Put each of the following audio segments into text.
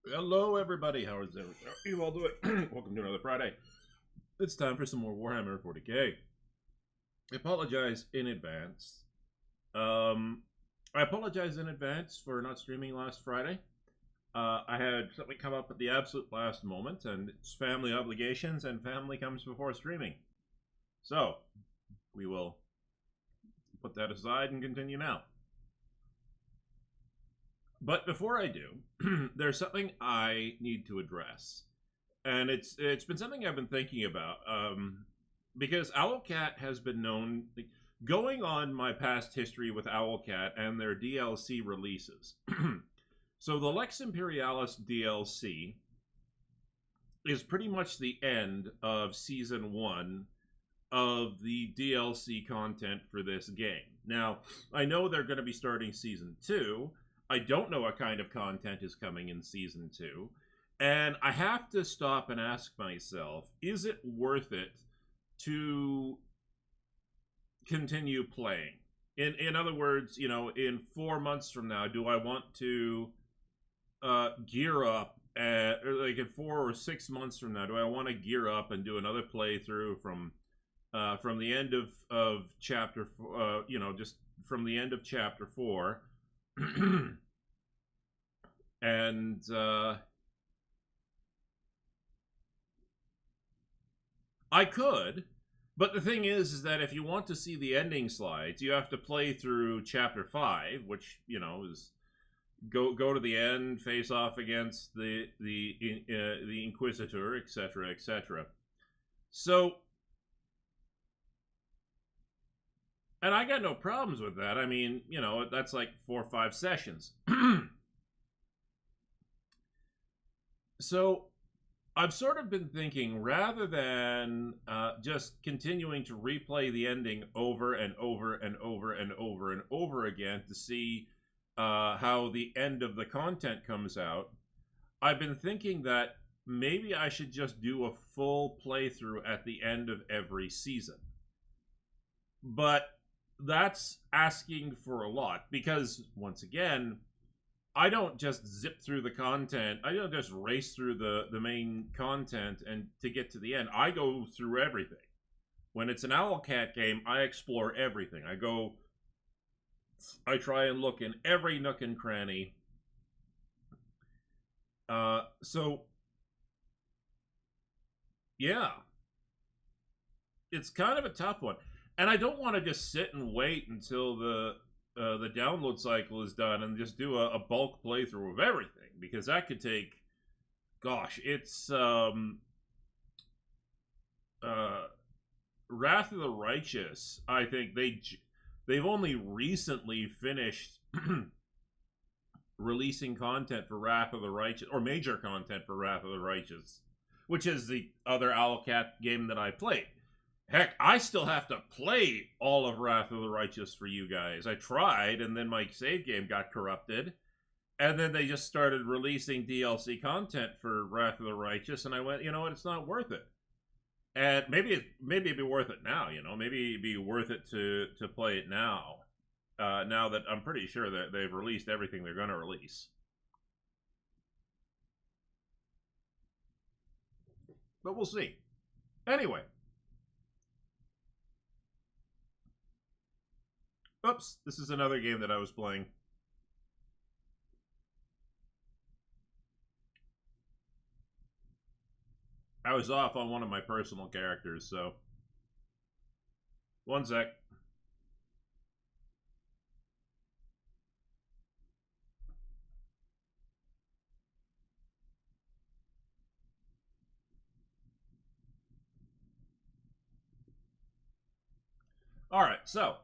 Hello, everybody. How is you all doing? Welcome to another Friday. It's time for some more Warhammer 40k. I apologize in advance. Um, I apologize in advance for not streaming last Friday. I had something come up at the absolute last moment, and it's family obligations, and family comes before streaming. So, we will put that aside and continue now. But before I do, there's something I need to address, and it's been something I've been thinking about. Because Owlcat has been known, going on my past history with Owlcat and their DLC releases. So the Lex Imperialis DLC is pretty much the end of season one of the DLC content for this game. Now, I know they're going to be starting season two. I don't know what kind of content is coming in season two. And I have to stop and ask myself, is it worth it to continue playing? In other words, in 4 months from now, do I want to gear up or like in 4 or 6 months from now, do I want to gear up and do another playthrough from the end of chapter just from the end of chapter 4 and I could, but the thing is that if you want to see the ending slides, you have to play through chapter 5, which is go to the end, face off against the Inquisitor, etc., etc. So, and I got no problems with that. I mean, that's like 4 or 5 sessions. So I've sort of been thinking, rather than just continuing to replay the ending over and over and over and over and over again to see how the end of the content comes out, I've been thinking that maybe I should just do a full playthrough at the end of every season. But that's asking for a lot because, once again, I don't just zip through the content. I don't just race through the main content and to get to the end. I go through everything. When it's an Owlcat game, I explore everything. I try and look in every nook and cranny. So yeah, it's kind of a tough one, and I don't want to just sit and wait until the download cycle is done and just do a bulk playthrough of everything, because that could take, gosh, it's uh Wrath of the Righteous. I think they've only recently finished releasing content for Wrath of the Righteous, or major content for Wrath of the Righteous, which is the other Owlcat game that I played. Heck, I still have to play all of Wrath of the Righteous for you guys. I tried, and then my save game got corrupted. And then they just started releasing DLC content for Wrath of the Righteous, and I went, you know what, it's not worth it. And maybe it'd be worth it now. Maybe it'd be worth it to play it now. Now that I'm pretty sure that they've released everything they're going to release. But we'll see. Anyway. Oops, this is another game that I was playing. I was off on one of my personal characters, so. One sec. Alright, so.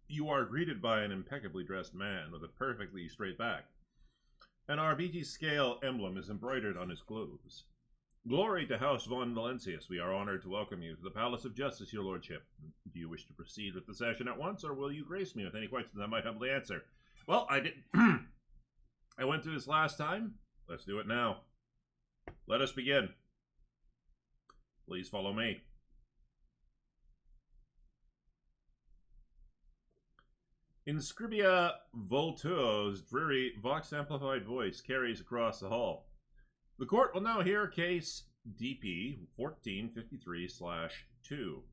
You are greeted by an impeccably dressed man with a perfectly straight back. An RBG scale emblem is embroidered on his clothes. Glory to House von Valencius. We are honored to welcome you to the Palace of Justice, your lordship. Do you wish to proceed with the session at once, or will you grace me with any questions I might humbly answer? Well, I did. I went through this last time. Let's do it now. Let us begin. Please follow me. In Scribia Voltuo's dreary vox-amplified voice carries across the hall. The court will now hear case DP 1453/2.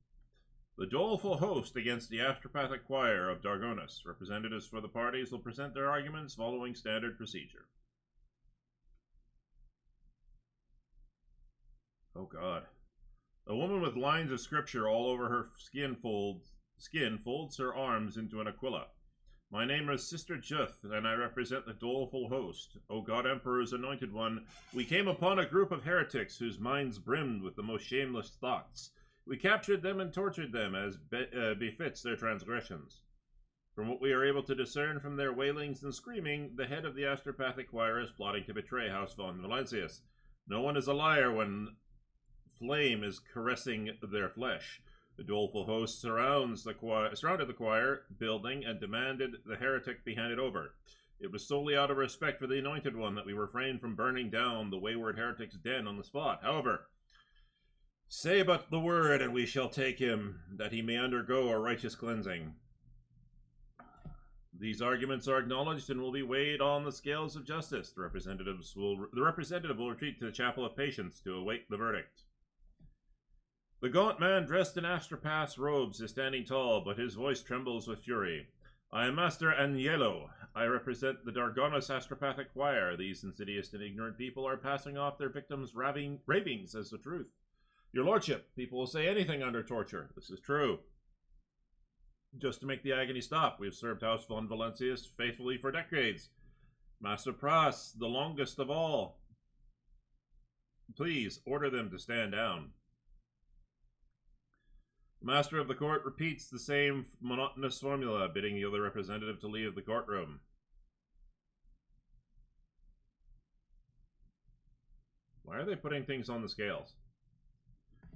The doleful host against the astropathic choir of Dargonus. Representatives for the parties will present their arguments following standard procedure. Oh God. A woman with lines of scripture all over her skin folds her arms into an aquila. My name is Sister Juth, and I represent the doleful host. O God Emperor's anointed one, we came upon a group of heretics whose minds brimmed with the most shameless thoughts. We captured them and tortured them as befits their transgressions. From what we are able to discern from their wailings and screaming, the head of the astropathic choir is plotting to betray House von Valencius. No one is a liar when flame is caressing their flesh. The doleful host surrounded the choir building and demanded the heretic be handed over. It was solely out of respect for the anointed one that we refrained from burning down the wayward heretic's den on the spot. However, say but the word, and we shall take him, that he may undergo a righteous cleansing. These arguments are acknowledged and will be weighed on the scales of justice. The representative will retreat to the chapel of patience to await the verdict. The gaunt man dressed in astropath's robes is standing tall, but his voice trembles with fury. I am Master Agnello. I represent the Dargonus astropathic choir. These insidious and ignorant people are passing off their victims' ravings as the truth. Your lordship, people will say anything under torture. This is true. Just to make the agony stop, we have served House von Valencius faithfully for decades. Master Pras, the longest of all. Please, order them to stand down. The master of the court repeats the same monotonous formula, bidding the other representative to leave the courtroom. Why are they putting things on the scales?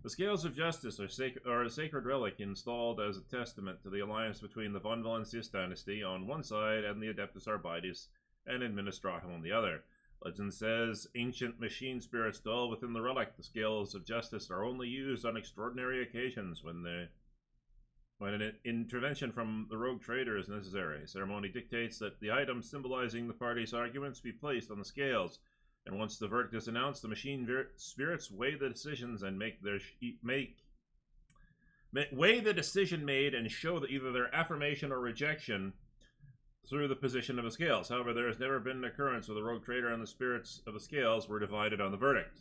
The scales of justice are a sacred relic installed as a testament to the alliance between the von Valencius dynasty on one side and the Adeptus Arbites and Administratum on the other. Legend says ancient machine spirits dwell within the relic. The scales of justice are only used on extraordinary occasions when an intervention from the rogue trader is necessary. Ceremony dictates that the items symbolizing the parties' arguments be placed on the scales, and once the verdict is announced, the machine spirits weigh the decisions and weigh the decision made and show that either their affirmation or rejection through the position of the scales. However, there has never been an occurrence where the rogue trader and the spirits of the scales were divided on the verdict.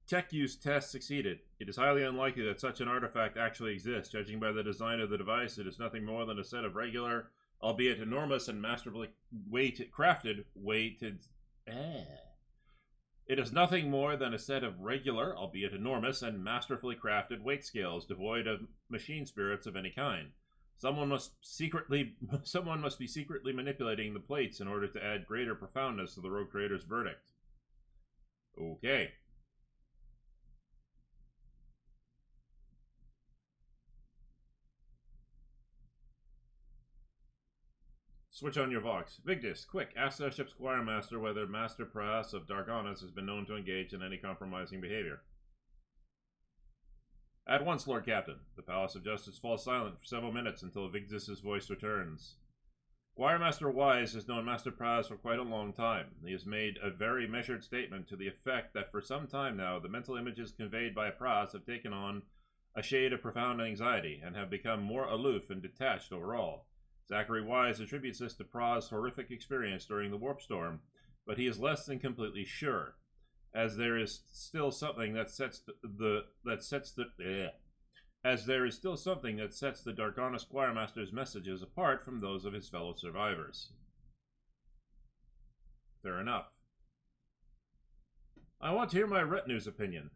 Tech use test succeeded. It is highly unlikely that such an artifact actually exists. Judging by the design of the device, it is nothing more than a set of regular, albeit enormous and masterfully crafted weighted. It is nothing more than a set of regular, albeit enormous and masterfully crafted weight scales, devoid of machine spirits of any kind. Someone must be secretly manipulating the plates in order to add greater profoundness to the rogue trader's verdict. Okay. Switch on your Vox. Vigdis, quick, ask their ship's choirmaster whether Master Pras of Dargonus has been known to engage in any compromising behavior. At once, Lord Captain. The Palace of Justice falls silent for several minutes until Vigdis's voice returns. Choirmaster Wise has known Master Pras for quite a long time. He has made a very measured statement to the effect that for some time now, the mental images conveyed by Pras have taken on a shade of profound anxiety and have become more aloof and detached overall. Zachary Wise attributes this to Pras' horrific experience during the warp storm, but he is less than completely sure, as there is still something that sets the Dargonus choirmaster's messages apart from those of his fellow survivors. Fair enough. I want to hear my retinue's opinion.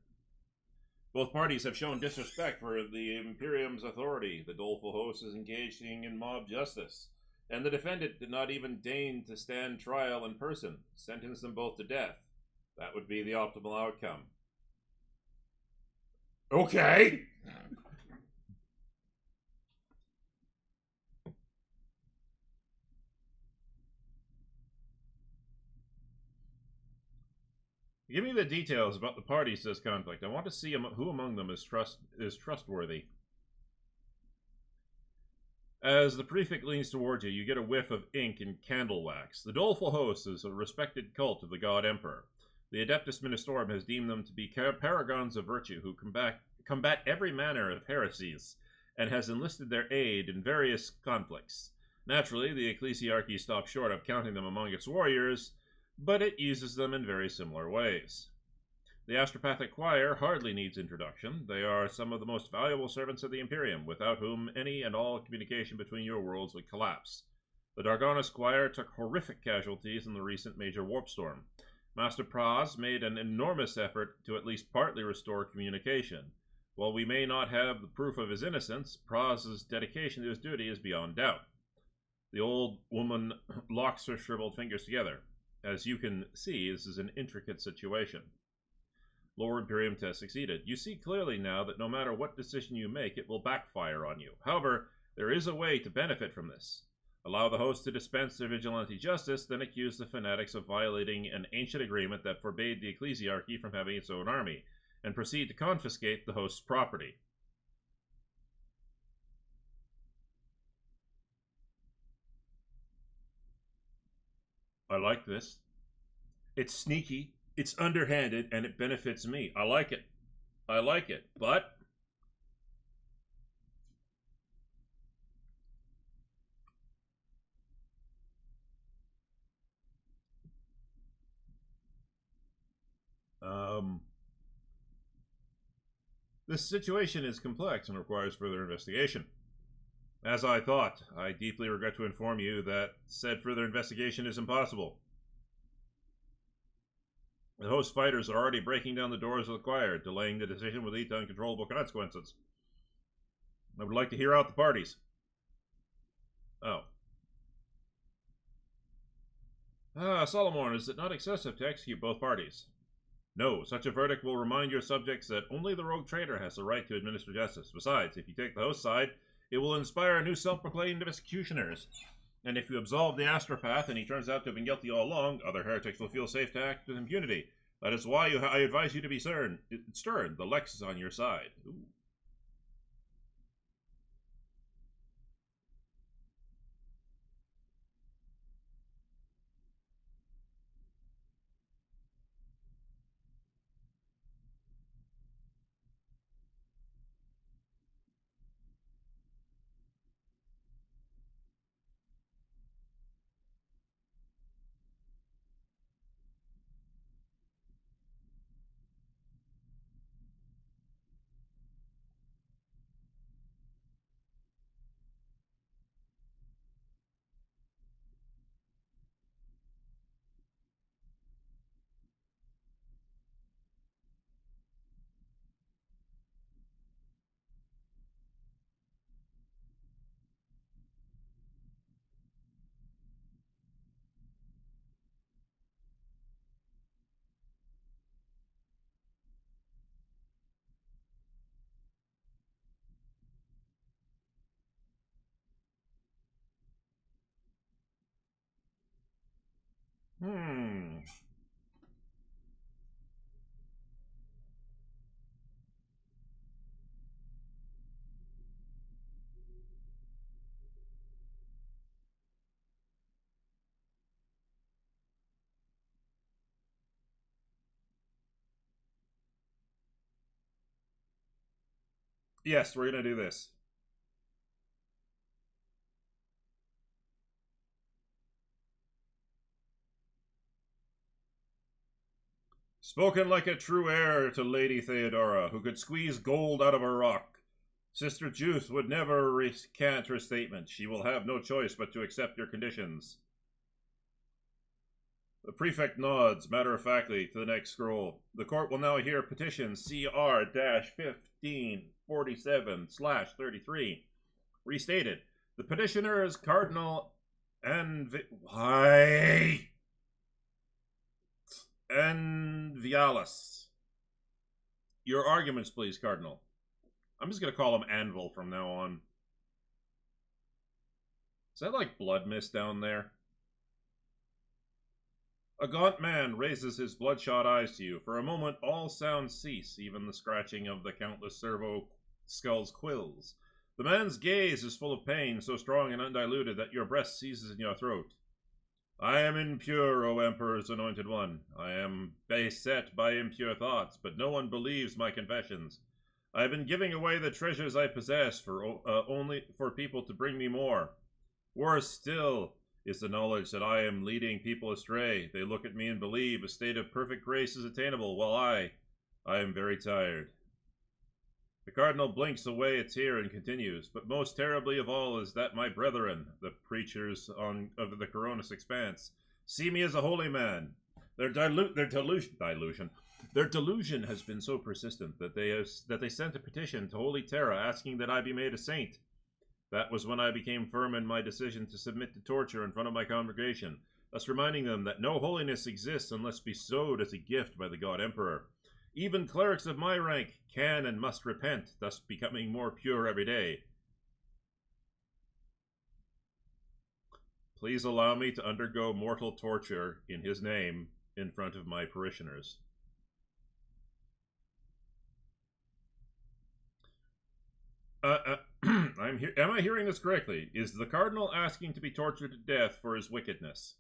Both parties have shown disrespect for the Imperium's authority. The doleful host is engaging in mob justice, and the defendant did not even deign to stand trial in person. Sentence them both to death. That would be the optimal outcome. Okay. Give me the details about the parties to this conflict. I want to see who among them is trustworthy. As the prefect leans towards you, you get a whiff of ink and candle wax. The doleful host is a respected cult of the god emperor. The Adeptus Ministorum has deemed them to be paragons of virtue who combat every manner of heresies, and has enlisted their aid in various conflicts. Naturally, the ecclesiarchy stops short of counting them among its warriors, but it uses them in very similar ways. The Astropathic Choir hardly needs introduction. They are some of the most valuable servants of the Imperium, without whom any and all communication between your worlds would collapse. The Dargonis Choir took horrific casualties in the recent major warp storm. Master Praz made an enormous effort to at least partly restore communication. While we may not have the proof of his innocence, Praz's dedication to his duty is beyond doubt. The old woman locks her shriveled fingers together. As you can see, this is an intricate situation. Lower Imperium test succeeded. You see clearly now that no matter what decision you make, it will backfire on you. However, there is a way to benefit from this. Allow the host to dispense their vigilante justice, then accuse the fanatics of violating an ancient agreement that forbade the ecclesiarchy from having its own army, and proceed to confiscate the host's property. I like this. It's sneaky, it's underhanded, and it benefits me. I like it. I like it. But this situation is complex and requires further investigation. As I thought, I deeply regret to inform you that said further investigation is impossible. The host fighters are already breaking down the doors of the choir. Delaying the decision would lead to uncontrollable consequences. I would like to hear out the parties. Oh. Solomon, is it not excessive to execute both parties? No, such a verdict will remind your subjects that only the rogue traitor has the right to administer justice. Besides, if you take the host's side, it will inspire new self-proclaimed executioners. And if you absolve the astropath and he turns out to have been guilty all along, other heretics will feel safe to act with impunity. That is why I advise you to be stern. The Lex is on your side. Ooh. Yes, we're going to do this. Spoken like a true heir to Lady Theodora, who could squeeze gold out of a rock. Sister Juth would never recant her statement. She will have no choice but to accept your conditions. The prefect nods matter-of-factly to the next scroll. The court will now hear petition CR-1547/33. Restated. The petitioner is Cardinal Envialis. Your arguments, please, Cardinal. I'm just going to call him Anvil from now on. Is that like blood mist down there? A gaunt man raises his bloodshot eyes to you. For a moment, all sounds cease, even the scratching of the countless servo skull's quills. The man's gaze is full of pain, so strong and undiluted that your breath seizes in your throat. I am impure, O Emperor's anointed one. I am beset by impure thoughts, but no one believes my confessions. I have been giving away the treasures I possess only for people to bring me more. Worse still is the knowledge that I am leading people astray. They look at me and believe a state of perfect grace is attainable, while I am very tired. The Cardinal blinks away a tear and continues, but most terribly of all is that my brethren, the preachers of the Coronis Expanse, see me as a holy man. Their delusion has been so persistent that they sent a petition to Holy Terra asking that I be made a saint. That was when I became firm in my decision to submit to torture in front of my congregation, thus reminding them that no holiness exists unless bestowed as a gift by the God Emperor. Even clerics of my rank can and must repent, thus becoming more pure every day. Please allow me to undergo mortal torture in his name in front of my parishioners. Am I hearing this correctly? Is the Cardinal asking to be tortured to death for his wickedness?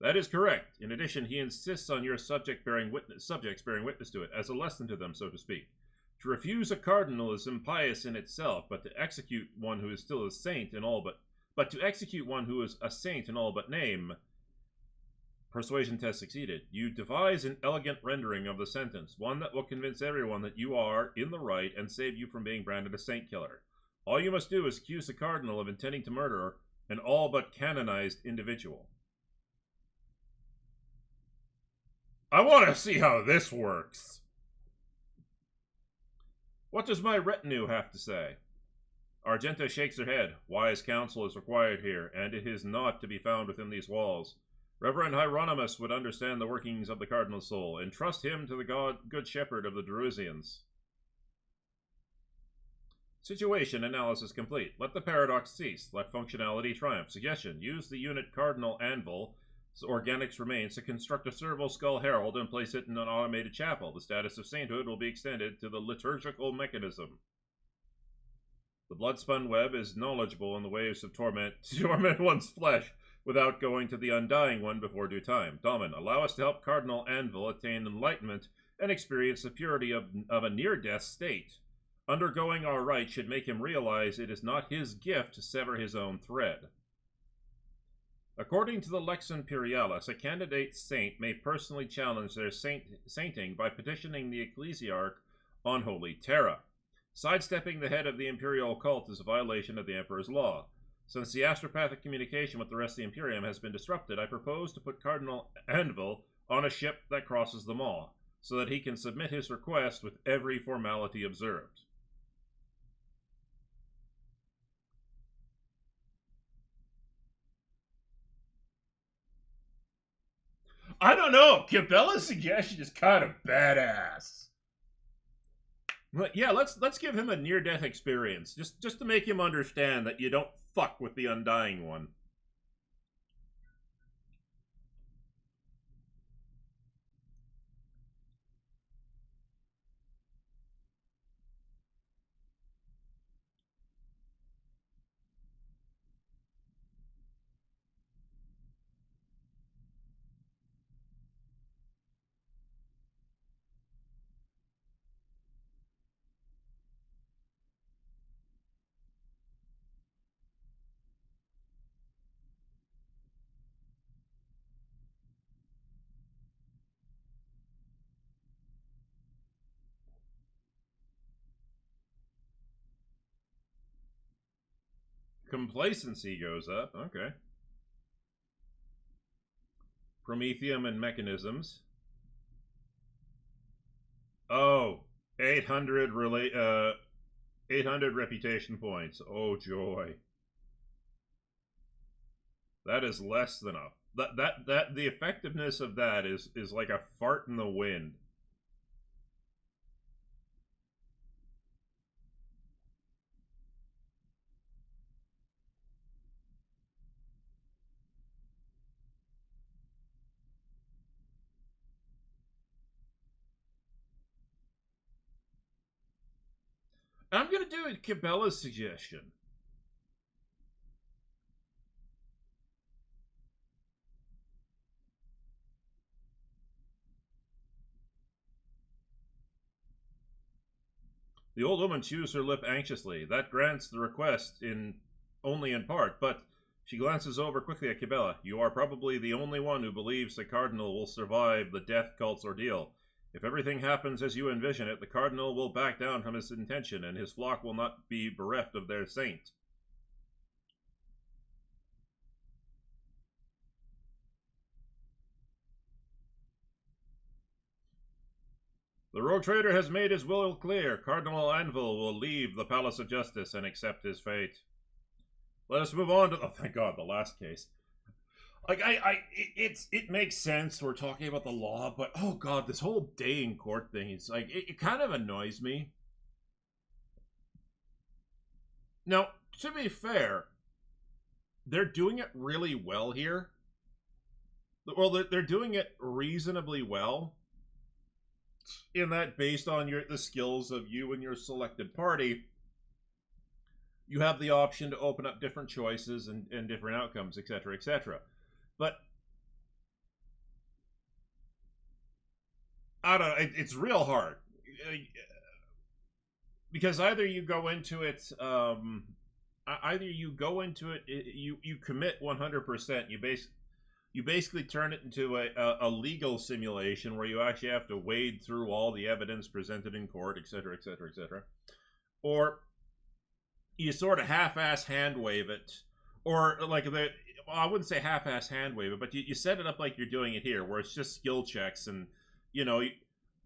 That is correct. In addition, he insists on your subjects bearing witness to it, as a lesson to them, so to speak. To refuse a cardinal is impious in itself, but to execute one who is still a saint in all but name. Persuasion test succeeded. You devise an elegant rendering of the sentence, one that will convince everyone that you are in the right and save you from being branded a saint killer. All you must do is accuse the cardinal of intending to murder an all but canonized individual. I want to see how this works. What does my retinue have to say? Argenta shakes her head. Wise counsel is required here, and it is not to be found within these walls. Reverend Hieronymus would understand the workings of the cardinal's soul. Entrust him to the good shepherd of the Drusians. Situation analysis complete. Let the paradox cease. Let functionality triumph. Suggestion. Use the unit Cardinal Anvil organics remains to construct a servo skull herald and place it in an automated chapel. The status of sainthood will be extended to the liturgical mechanism. The blood-spun web is knowledgeable in the waves of torment one's flesh without going to the undying one before due time. Dahlman, allow us to help Cardinal Anvil attain enlightenment and experience the purity of a near-death state. Undergoing our rite should make him realize it is not his gift to sever his own thread. According to the Lex Imperialis, a candidate saint may personally challenge their sainting by petitioning the ecclesiarch on Holy Terra. Sidestepping the head of the imperial cult is a violation of the Emperor's law. Since the astropathic communication with the rest of the Imperium has been disrupted, I propose to put Cardinal Anvil on a ship that crosses them all, so that he can submit his request with every formality observed. I don't know. Cabela's suggestion is kind of badass. But yeah, let's give him a near-death experience, just to make him understand that you don't fuck with the Undying One. Complacency goes up. Okay. Promethium and mechanisms. Oh, 800 800 reputation points. Oh joy. That is less than a that the effectiveness of that is like a fart in the wind. I'm gonna do a Cabela's suggestion. The old woman chews her lip anxiously. That grants the request only in part, but she glances over quickly at Cabela. You are probably the only one who believes the Cardinal will survive the death cult's ordeal. If everything happens as you envision it, the Cardinal will back down from his intention, and his flock will not be bereft of their saint. The rogue trader has made his will clear. Cardinal Anvil will leave the Palace of Justice and accept his fate. Let us move on to... Oh, thank God, the last case. Like, it makes sense. We're talking about the law, but, oh God, this whole day in court thing is, like, it kind of annoys me. Now, to be fair, they're doing it really well here. Well, they're doing it reasonably well. In that, based on the skills of you and your selected party, you have the option to open up different choices and different outcomes, etc., etc. But I don't know, it's real hard because either you go into it, you commit 100%. You basically turn it into a legal simulation where you actually have to wade through all the evidence presented in court, etc., etc., etc. Or you sort of half-ass hand-wave it, or like I wouldn't say half-ass hand-wave it, but you set it up like you're doing it here, where it's just skill checks, and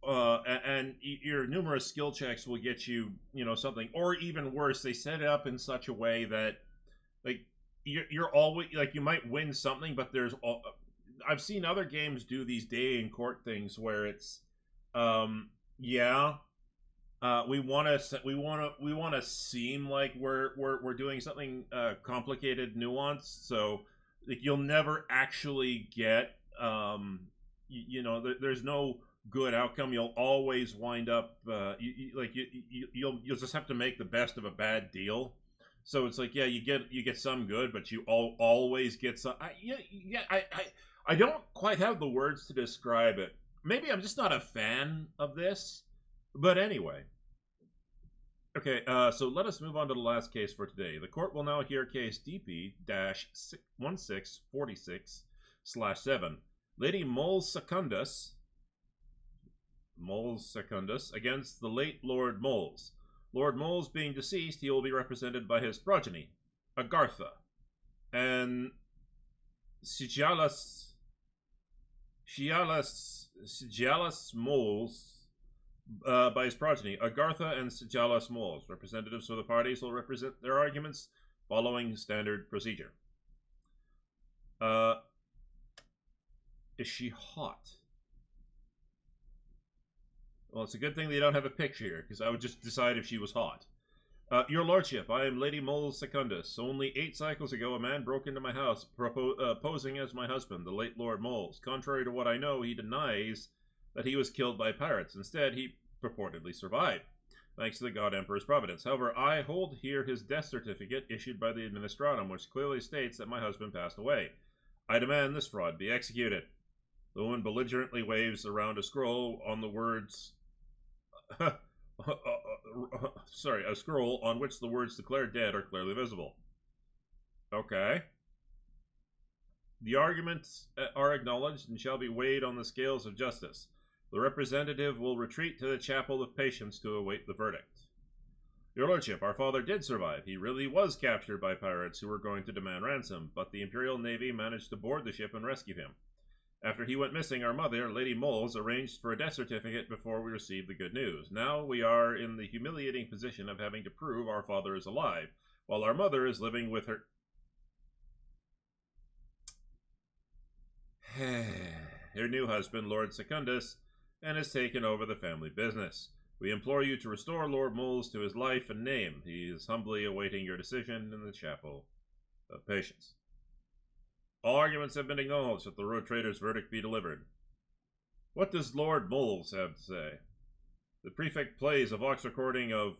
and your numerous skill checks will get you, something, or even worse, they set it up in such a way that, like, you're always, like, you might win something, but I've seen other games do these day in court things where it's, we want to seem like we're doing something complicated, nuanced. So, like, you'll never actually get, there's no good outcome. You'll always wind up, you'll just have to make the best of a bad deal. So it's like, yeah, you get some good, but you always get some. I don't quite have the words to describe it. Maybe I'm just not a fan of this. But anyway. Okay, so let us move on to the last case for today. The court will now hear case DP-1646/7. Lady Moles Secundus against the late Lord Moles. Lord Moles being deceased, he will be represented by his progeny, Agartha, and Sigialis Moles by his progeny, Agartha and Sigialis Moles. Representatives of the parties will represent their arguments following standard procedure. Is she hot? Well, it's a good thing they don't have a picture here, because I would just decide if she was hot. Your Lordship, I am Lady Moles Secundus. Only 8 cycles ago, a man broke into my house, posing as my husband, the late Lord Moles. Contrary to what I know, he denies that he was killed by pirates. Instead, he purportedly survived, thanks to the God Emperor's providence. However, I hold here his death certificate issued by the Administratum, which clearly states that my husband passed away. I demand this fraud be executed. The woman belligerently waves around a scroll on the words... a scroll on which the words declared dead are clearly visible. Okay. The arguments are acknowledged and shall be weighed on the scales of justice. The representative will retreat to the chapel of patience to await the verdict. Your Lordship, our father did survive. He really was captured by pirates who were going to demand ransom, but the Imperial Navy managed to board the ship and rescue him. After he went missing, our mother, Lady Moles, arranged for a death certificate before we received the good news. Now we are in the humiliating position of having to prove our father is alive, while our mother is living with her new husband, Lord Secundus, and has taken over the family business. We implore you to restore Lord Moles to his life and name. He is humbly awaiting your decision in the chapel of patience. All arguments have been acknowledged that the road trader's verdict be delivered. What does Lord Moles have to say? The prefect plays a vox recording of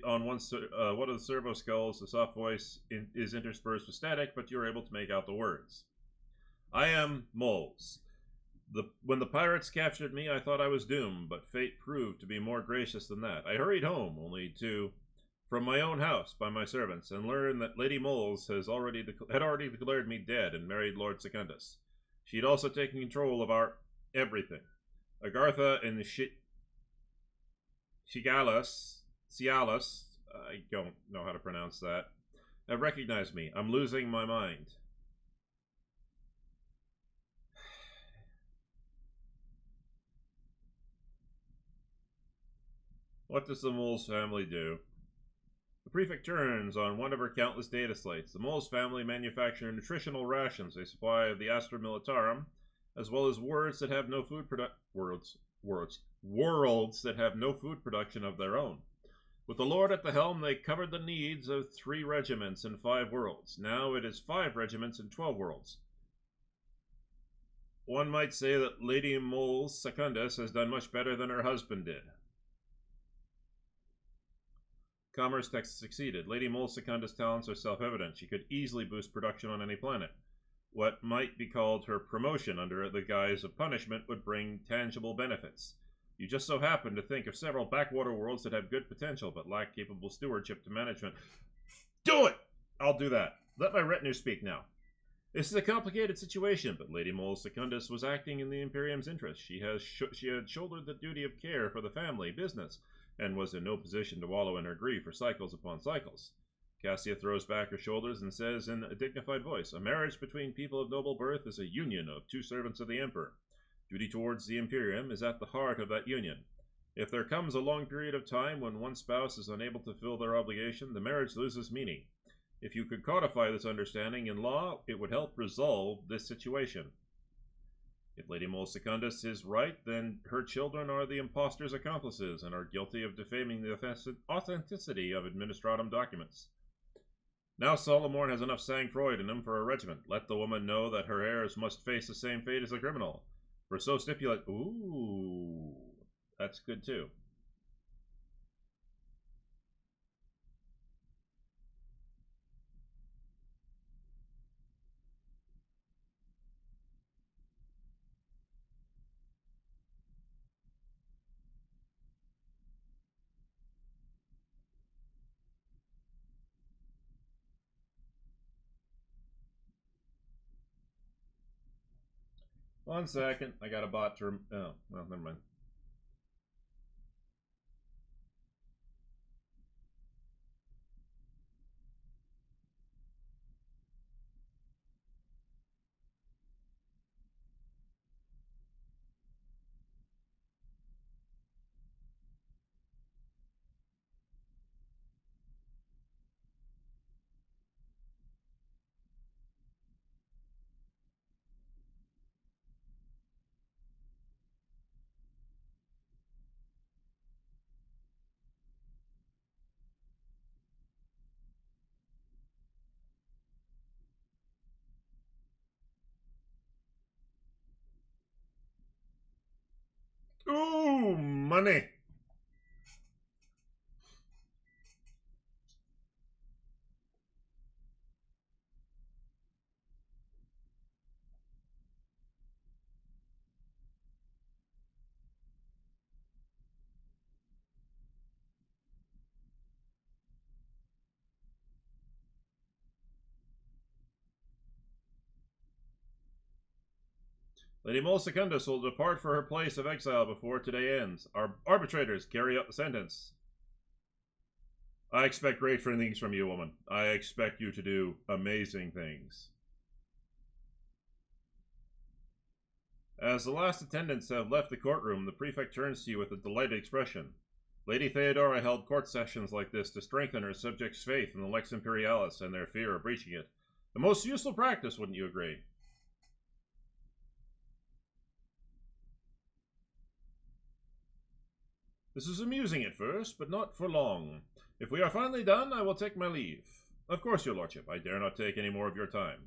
on one of the servo skulls. The soft voice is interspersed with static, but you're able to make out the words. I am Moles. When the pirates captured me, I thought I was doomed, but fate proved to be more gracious than that. I hurried home, only from my own house by my servants, and learned that Lady Moles had already declared me dead and married Lord Secundus. She had also taken control of our everything. Agartha and Cialis, I don't know how to pronounce that, have recognized me. I'm losing my mind. What does the Moles family do? The prefect turns on one of her countless data slates. The Moles family manufacture nutritional rations, a supply of the Astra Militarum, as well as worlds that have no food production of their own. With the Lord at the helm, they covered the needs of 3 regiments and 5 worlds. Now it is 5 regiments and 12 worlds. One might say that Lady Moles Secundus has done much better than her husband did. Commerce text succeeded. Lady Moles Secundus' talents are self-evident. She could easily boost production on any planet. What might be called her promotion under the guise of punishment would bring tangible benefits. You just so happen to think of several backwater worlds that have good potential but lack capable stewardship to management. Do it! I'll do that. Let my retinue speak now. This is a complicated situation, but Lady Moles Secundus was acting in the Imperium's interest. She had shouldered the duty of care for the family business, and was in no position to wallow in her grief for cycles upon cycles. Cassia throws back her shoulders and says in a dignified voice, a marriage between people of noble birth is a union of 2 servants of the Emperor. Duty towards the Imperium is at the heart of that union. If there comes a long period of time when one spouse is unable to fulfill their obligation, the marriage loses meaning. If you could codify this understanding in law, it would help resolve this situation. If Lady Moles Secundus is right, then her children are the impostor's accomplices and are guilty of defaming the authenticity of administratum documents. Now Solomorn has enough sang-froid in him for a regiment. Let the woman know that her heirs must face the same fate as the criminal. For so stipulate... Ooh, that's good too. One second, I got a bot to... Oh, well, never mind. Ooh, money! Lady Moles Secundus will depart for her place of exile before today ends. Our arbitrators carry out the sentence. I expect great things from you, woman. I expect you to do amazing things. As the last attendants have left the courtroom, the prefect turns to you with a delighted expression. Lady Theodora held court sessions like this to strengthen her subjects' faith in the Lex Imperialis and their fear of breaching it. A most useful practice, wouldn't you agree? This is amusing at first, but not for long. If we are finally done, I will take my leave. Of course, your lordship, I dare not take any more of your time.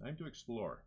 Time to explore.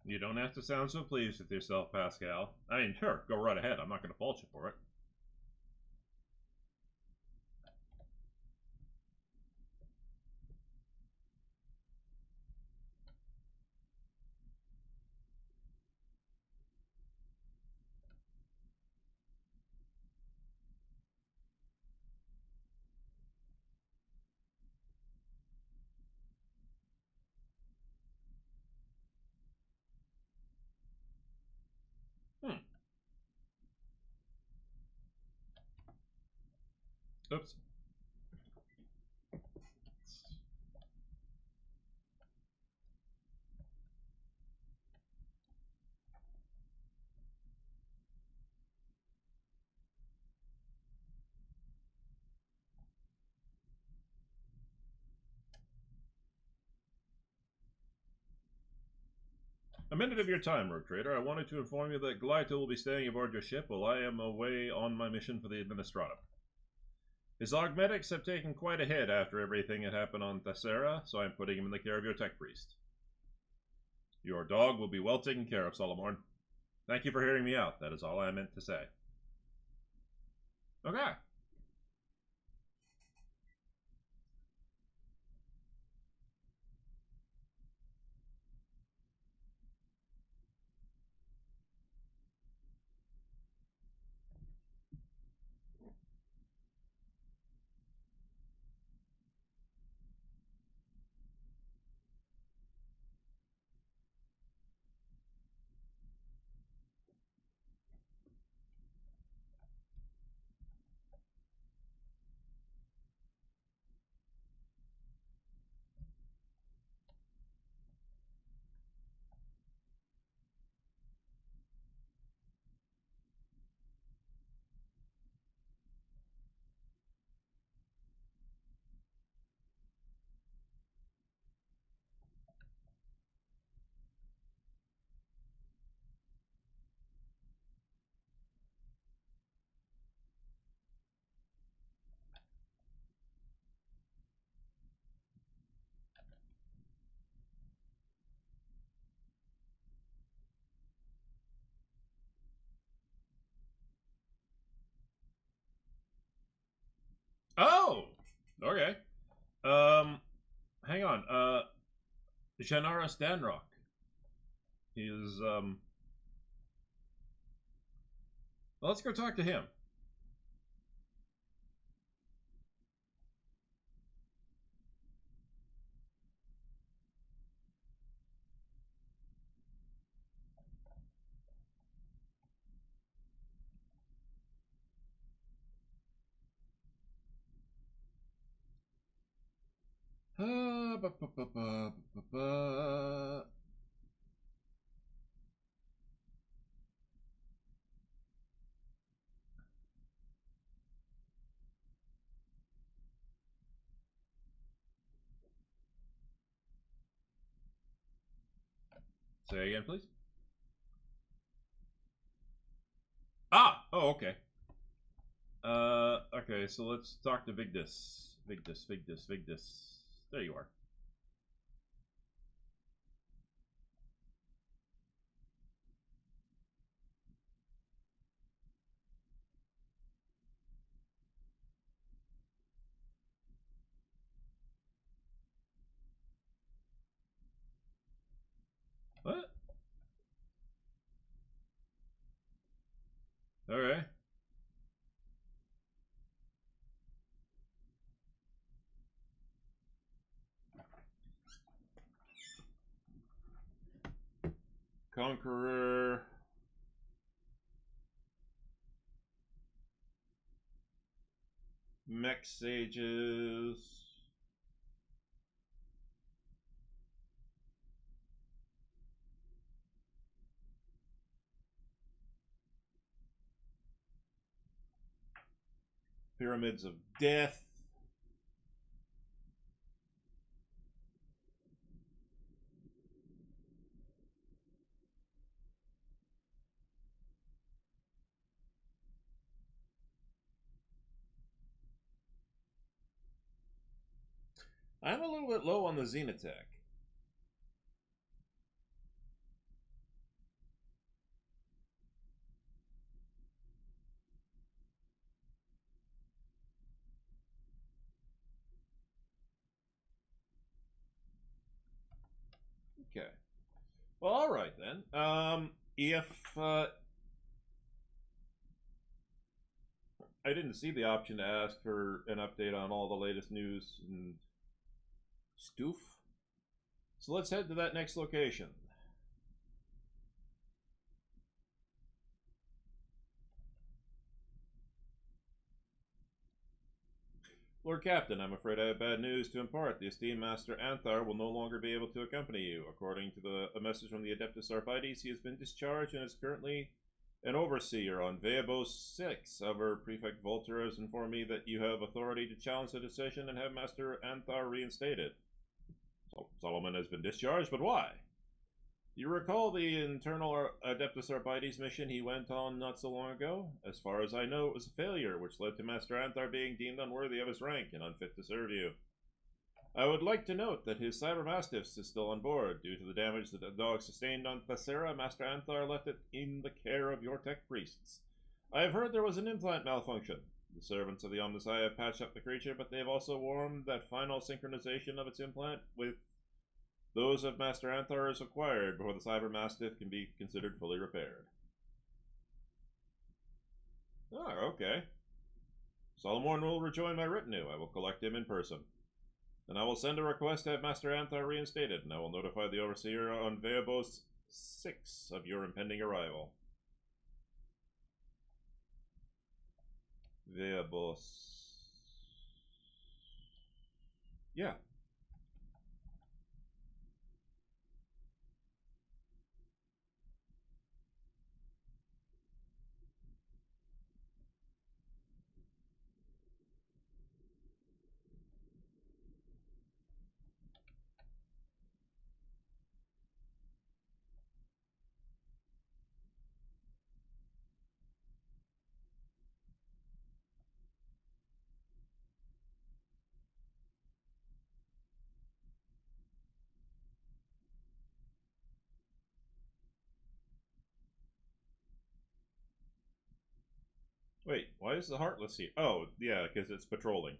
You don't have to sound so pleased with yourself, Pascal. I mean, sure, go right ahead. I'm not going to fault you for it. Oops. A minute of your time, Rogue Trader. I wanted to inform you that Glyta will be staying aboard your ship while I am away on my mission for the Administratum. His augmetics have taken quite a hit after everything that happened on Thessera, so I am putting him in the care of your tech priest. Your dog will be well taken care of, Solomorn. Thank you for hearing me out. That is all I meant to say. Okay. Oh! Okay. Hang on. Janara Stanrock. He is, well, let's go talk to him. Ba, ba, ba, ba, ba, ba. Say again, please. Ah! Oh, okay. Okay, so let's talk to Vigdis. Vigdis. There you are. What? Okay. Conqueror. Mech Sages. Pyramids of Death. I'm a little bit low on the Xenotech. Okay. Well, all right then. If I didn't see the option to ask for an update on all the latest news and stoof, so let's head to that next location. Lord Captain, I'm afraid I have bad news to impart. The esteemed Master Anthar will no longer be able to accompany you. According to a message from the Adeptus Arbites, he has been discharged and is currently an overseer on Veabos 6. However, Prefect Volter has informed me that you have authority to challenge the decision and have Master Anthar reinstated. So Solomon has been discharged, but why? You recall the internal Adeptus Arbites mission he went on not so long ago? As far as I know, it was a failure, which led to Master Anthar being deemed unworthy of his rank and unfit to serve you. I would like to note that his Cyber Mastiff is still on board. Due to the damage that the dog sustained on Thessera, Master Anthar left it in the care of your tech priests. I have heard there was an implant malfunction. The servants of the Omnisci have patched up the creature, but they have also warned that final synchronization of its implant with those of Master Anthar is required before the Cyber Mastiff can be considered fully repaired. Oh, okay. Solomon will rejoin my retinue. I will collect him in person. Then I will send a request to have Master Anthar reinstated, and I will notify the Overseer on Veabos 6 of your impending arrival. Veabos. Yeah. Wait, why is the Heartless here? Oh, yeah, because it's patrolling.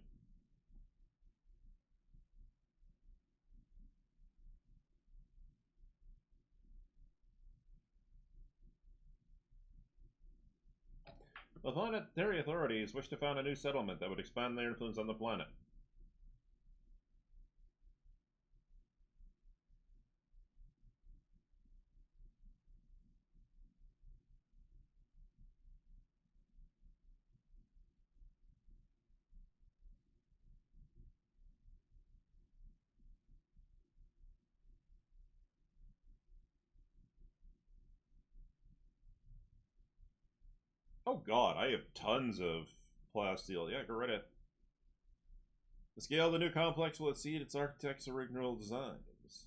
The planetary authorities wish to found a new settlement that would expand their influence on the planet. Oh god, I have tons of plasteel. Yeah, go right ahead. The scale of the new complex will exceed its architect's original designs.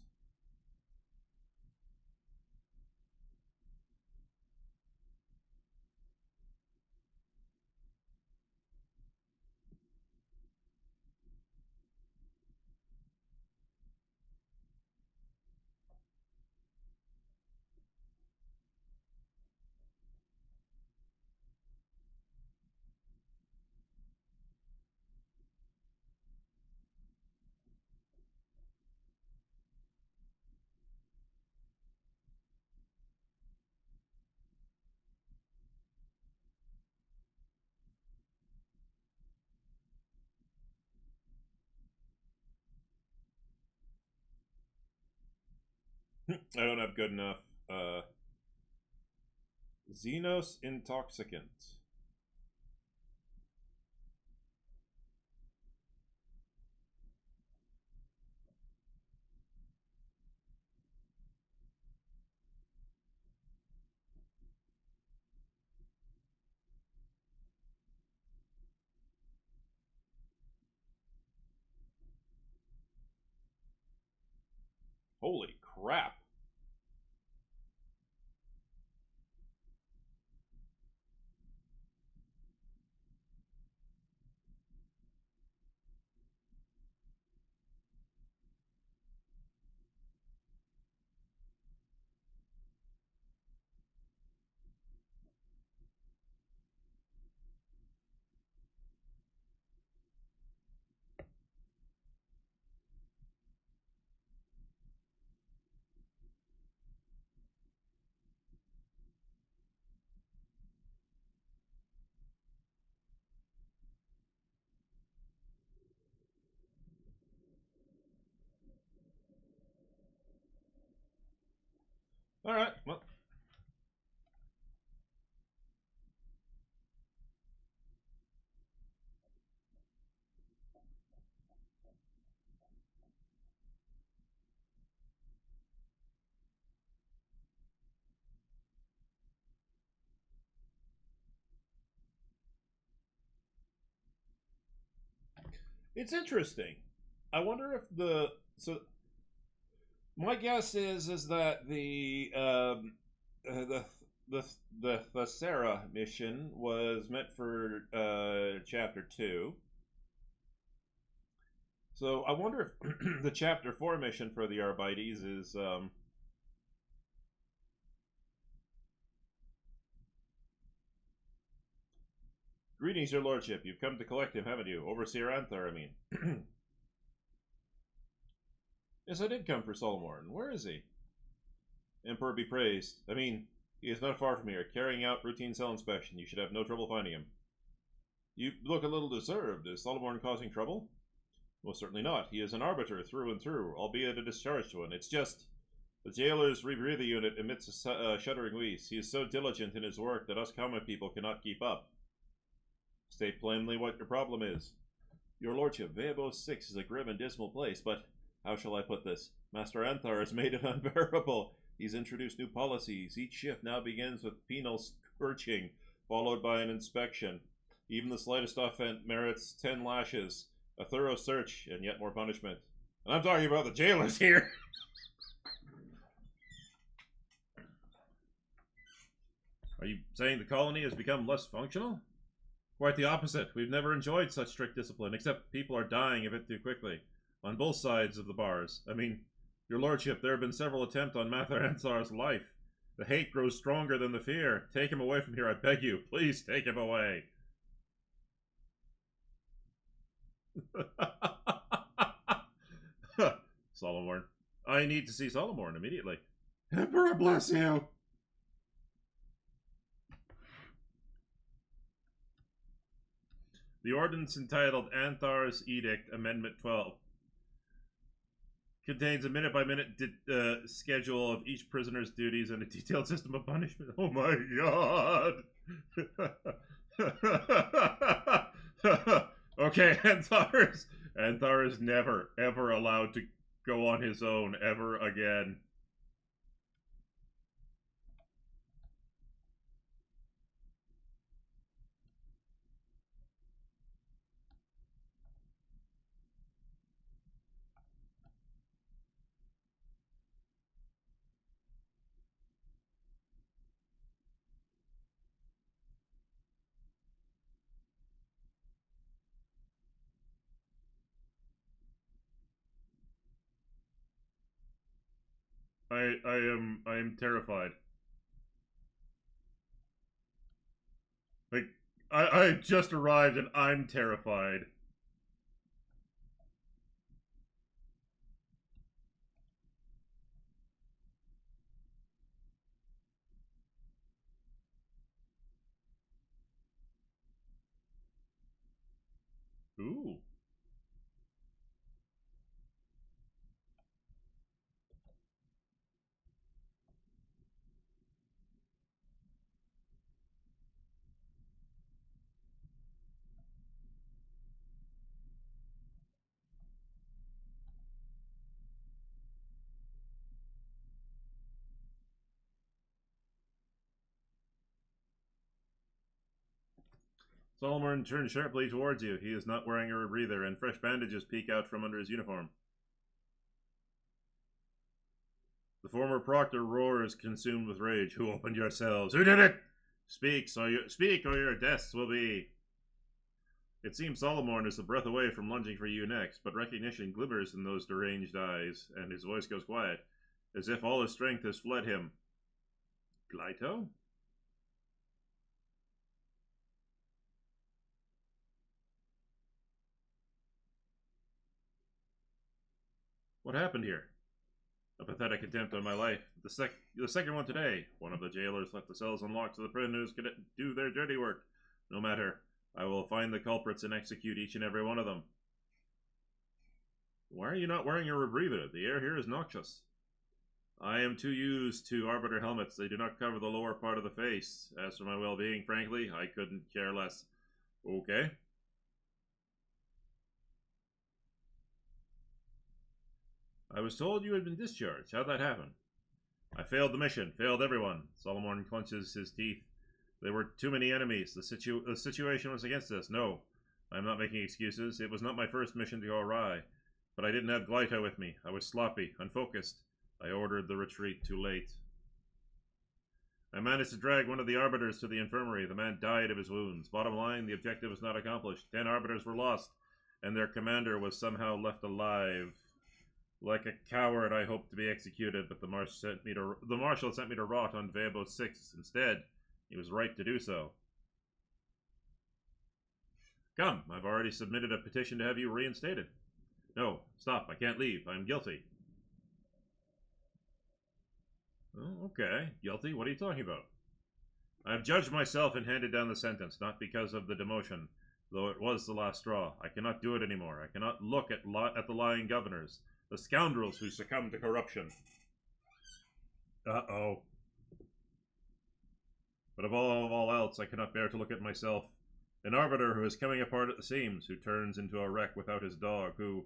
I don't have good enough. Xenos Intoxicant. Holy crap. Alright, well. It's interesting. I wonder if the. So, my guess is that the the the Sarah mission was meant for chapter 2. So I wonder if the chapter 4 mission for the Arbites is greetings, your lordship. You've come to collect him, haven't you? Overseer Anthar, I mean. Yes, I did come for Solomorn. Where is he? Emperor be praised. I mean, he is not far from here, carrying out routine cell inspection. You should have no trouble finding him. You look a little disturbed. Is Solomorn causing trouble? Most certainly not. He is an arbiter through and through, albeit a discharged one. It's just the jailer's rebreather unit emits a shuddering wheeze. He is so diligent in his work that us common people cannot keep up. State plainly what your problem is. Your lordship, Veabos 6 is a grim and dismal place, but how shall I put this? Master Anthar has made it unbearable. He's introduced new policies. Each shift now begins with penal scourging, followed by an inspection. Even the slightest offense merits 10 lashes, a thorough search, and yet more punishment. And I'm talking about the jailers here. Are you saying the colony has become less functional? Quite the opposite. We've never enjoyed such strict discipline, except people are dying a bit too quickly. On both sides of the bars. I mean, your lordship, there have been several attempts on Mathar Ansar's life. The hate grows stronger than the fear. Take him away from here, I beg you. Please take him away. Solomorn. I need to see Solomorn immediately. Emperor bless you. The ordinance entitled Anthar's Edict, Amendment 12, contains a minute-by-minute schedule of each prisoner's duties and a detailed system of punishment. Oh my god! Okay, Anthar is never, ever allowed to go on his own ever again. I am terrified. Like I just arrived and I'm terrified. Ooh. Solomon turns sharply towards you. He is not wearing a rebreather, and fresh bandages peek out from under his uniform. The former proctor roars, consumed with rage. Who opened your cells? Who did it? Speak, or your deaths will be. It seems Solomon is a breath away from lunging for you next, but recognition glimmers in those deranged eyes, and his voice goes quiet, as if all his strength has fled him. Glyto? What happened here? A pathetic attempt on my life. The second one today. One of the jailers left the cells unlocked so the prisoners could do their dirty work. No matter. I will find the culprits and execute each and every one of them. Why are you not wearing a rebreather? The air here is noxious. I am too used to arbiter helmets. They do not cover the lower part of the face. As for my well-being, frankly, I couldn't care less. Okay. I was told you had been discharged. How'd that happen? I failed the mission. Failed everyone. Solomon clenches his teeth. There were too many enemies. The situation was against us. No, I'm not making excuses. It was not my first mission to go awry. But I didn't have Glyto with me. I was sloppy, unfocused. I ordered the retreat too late. I managed to drag one of the arbiters to the infirmary. The man died of his wounds. Bottom line, the objective was not accomplished. 10 arbiters were lost, and their commander was somehow left alive. Like a coward, I hoped to be executed, but the marshal sent me to rot on Veabo 6 instead. He was right to do so. Come, I've already submitted a petition to have you reinstated. No, stop, I can't leave. I'm guilty. Oh, okay. Guilty? What are you talking about? I've judged myself and handed down the sentence, not because of the demotion, though it was the last straw. I cannot do it anymore. I cannot look at the lying governors, the scoundrels who succumbed to corruption. Uh-oh. But above all else, I cannot bear to look at myself. An arbiter who is coming apart at the seams, who turns into a wreck without his dog, who...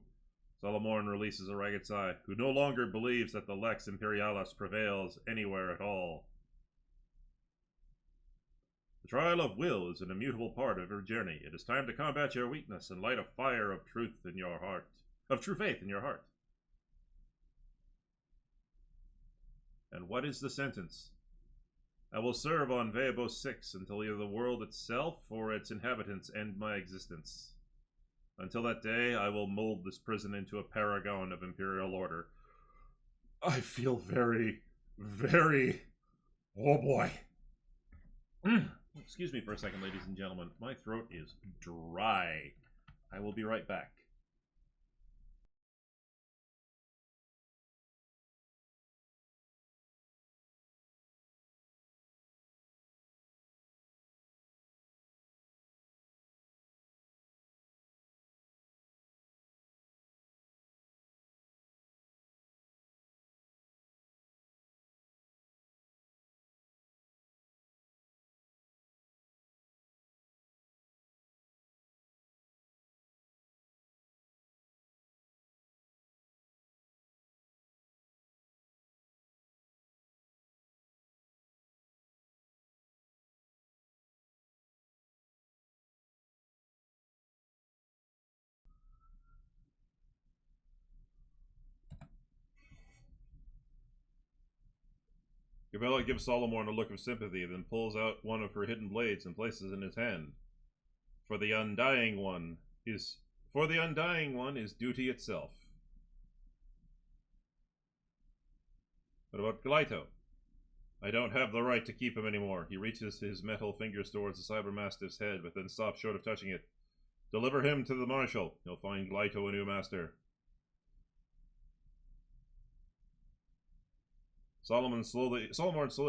Solomon releases a ragged sigh, who no longer believes that the Lex Imperialis prevails anywhere at all. The trial of will is an immutable part of your journey. It is time to combat your weakness and light a fire of truth in your heart, of true faith in your heart. And what is the sentence? I will serve on Veabo 6 until either the world itself or its inhabitants end my existence. Until that day, I will mold this prison into a paragon of imperial order. I feel very, very... Oh boy. Excuse me for a second, ladies and gentlemen. My throat is dry. I will be right back. Gabella gives Solomon a look of sympathy, then pulls out one of her hidden blades and places it in his hand. For the undying one is duty itself. What about Glyto? I don't have the right to keep him anymore. He reaches his metal fingers towards the Cybermastiff's head, but then stops short of touching it. Deliver him to the Marshal. He'll find Glyto a new master. Solomon slowly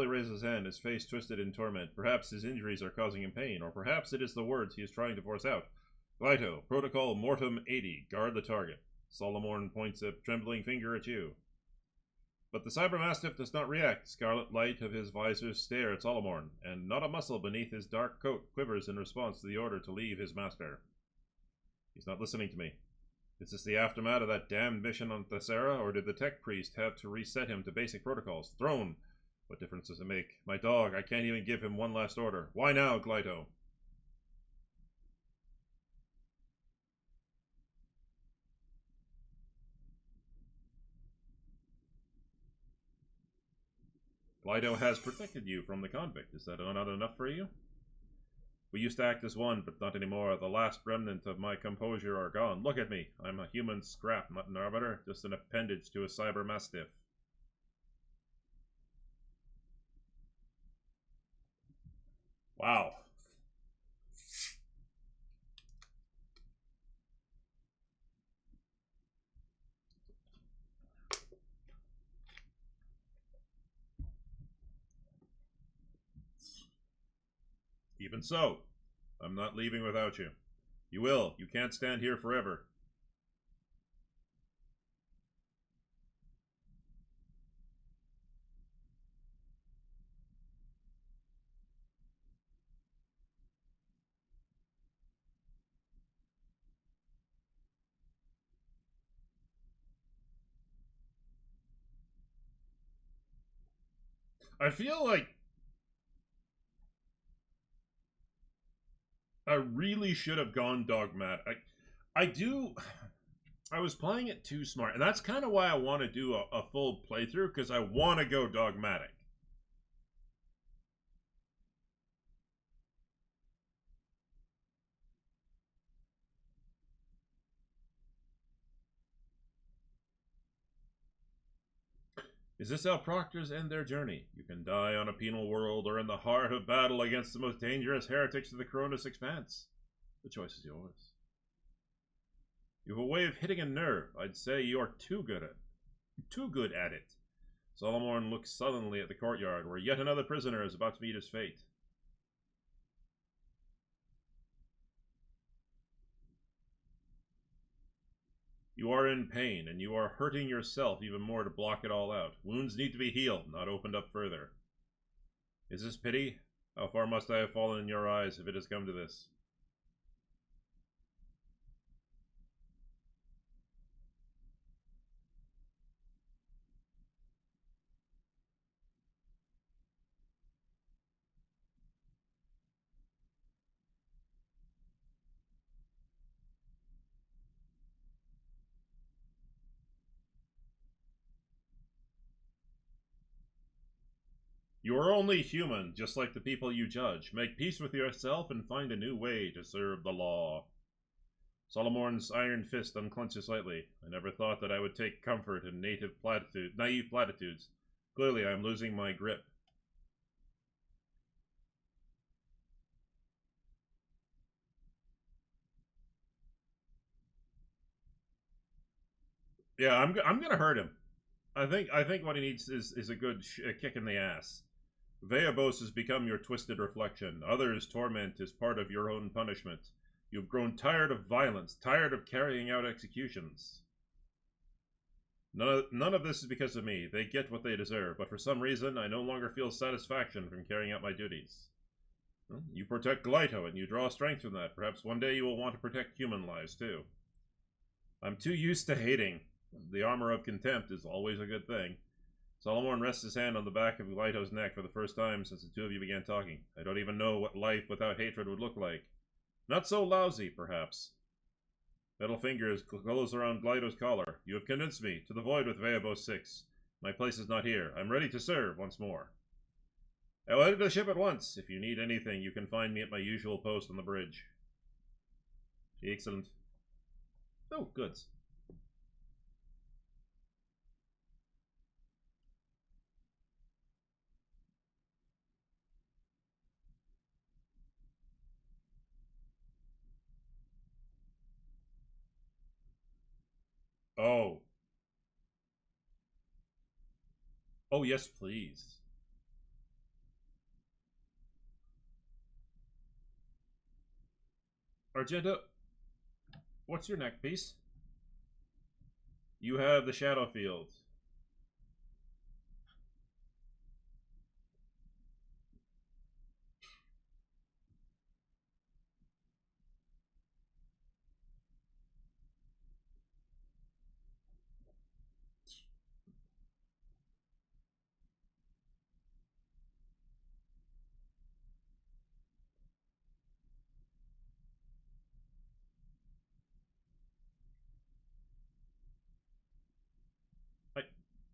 raises his hand, his face twisted in torment. Perhaps his injuries are causing him pain, or perhaps it is the words he is trying to force out. Glyto, Protocol Mortem 80, guard the target. Solomon points a trembling finger at you. But the Cybermastiff does not react. Scarlet light of his visors stare at Solomon, and not a muscle beneath his dark coat quivers in response to the order to leave his master. He's not listening to me. Is this the aftermath of that damned mission on Thessera, or did the tech priest have to reset him to basic protocols? Throne! What difference does it make? My dog, I can't even give him one last order. Why now, Glyto? Lido has protected you from the convict. Is that not enough for you? We used to act as one, but not anymore. The last remnant of my composure are gone. Look at me. I'm a human scrap, not an arbiter, just an appendage to a cyber mastiff. Wow. Even so, I'm not leaving without you. You will. You can't stand here forever. I feel like I really should have gone dogmatic. I do. I was playing it too smart, and that's kind of why I want to do a full playthrough, because I want to go dogmatic. Is this how proctors end their journey? You can die on a penal world or in the heart of battle against the most dangerous heretics of the Cronus Expanse. The choice is yours. You have a way of hitting a nerve. I'd say you are too good at it. Solomon looks sullenly at the courtyard, where yet another prisoner is about to meet his fate. You are in pain, and you are hurting yourself even more to block it all out. Wounds need to be healed, not opened up further. Is this pity? How far must I have fallen in your eyes if it has come to this? You are only human, just like the people you judge. Make peace with yourself and find a new way to serve the law. Solomon's iron fist unclenches slightly. I never thought that I would take comfort in naive platitudes. Clearly, I am losing my grip. Yeah, I'm gonna hurt him. I think what he needs is a good kick in the ass. Veabos has become your twisted reflection. Others' torment is part of your own punishment. You've grown tired of violence, tired of carrying out executions. None of this is because of me. They get what they deserve, but for some reason, I no longer feel satisfaction from carrying out my duties. Well, you protect Glyto, and you draw strength from that. Perhaps one day you will want to protect human lives, too. I'm too used to hating. The armor of contempt is always a good thing. Solomon rests his hand on the back of Glyto's neck for the first time since the two of you began talking. I don't even know what life without hatred would look like. Not so lousy, perhaps. Metal fingers close around Glyto's collar. You have convinced me. To the void with Veabos 6. My place is not here. I'm ready to serve once more. I will head to the ship at once. If you need anything, you can find me at my usual post on the bridge. Excellent. Oh, goods. Oh. Oh, yes, please. Argento, what's your neck piece? You have the Shadow Field.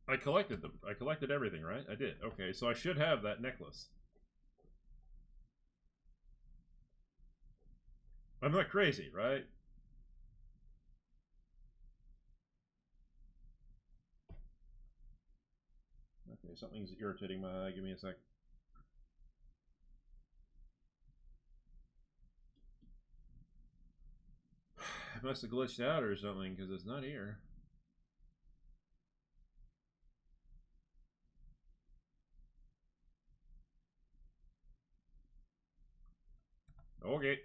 I collected them. I collected everything, right? I did. Okay, so I should have that necklace. I'm not crazy, right? Okay, something's irritating my eye. Give me a sec. It must have glitched out or something because it's not here. Okay.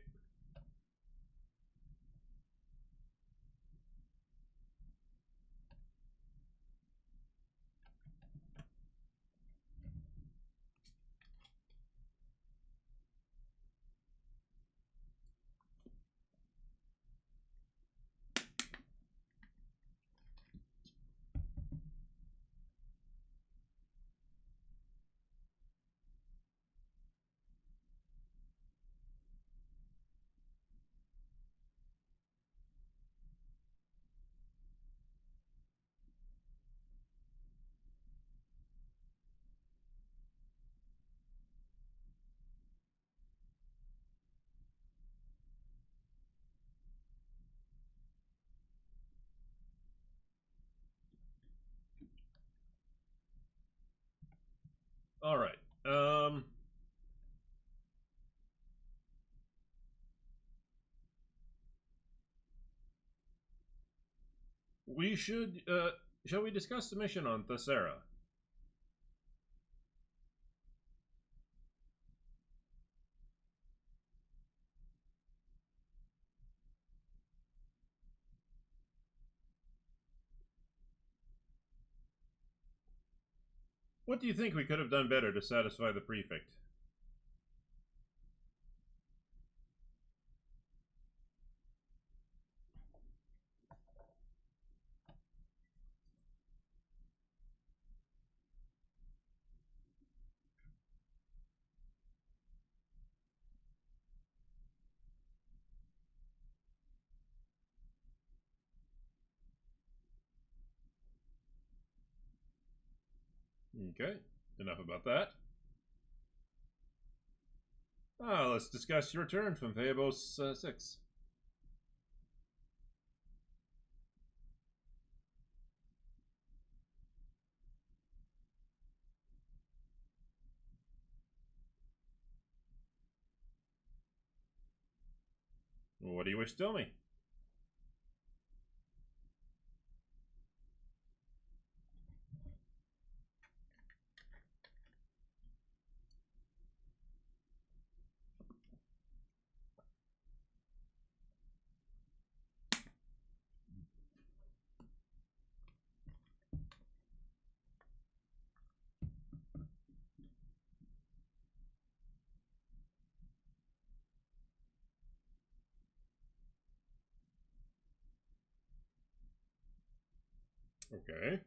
All right. We should. Shall we discuss the mission on Thessera? What do you think we could have done better to satisfy the prefect? Okay, enough about that. Let's discuss your return from Phaebos 6. What do you wish to tell me? Okay.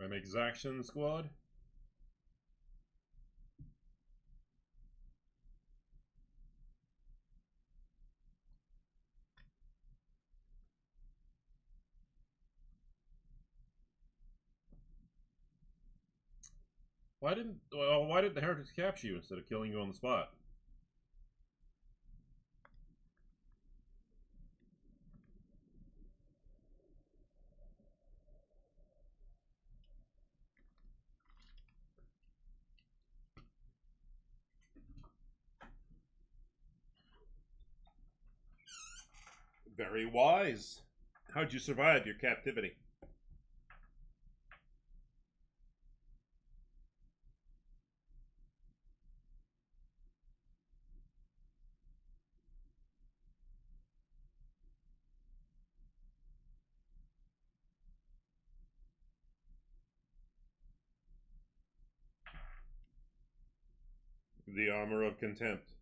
I'm Exaction Squad. Why did the heretics capture you instead of killing you on the spot? Very wise. How'd you survive your captivity? The armor of contempt.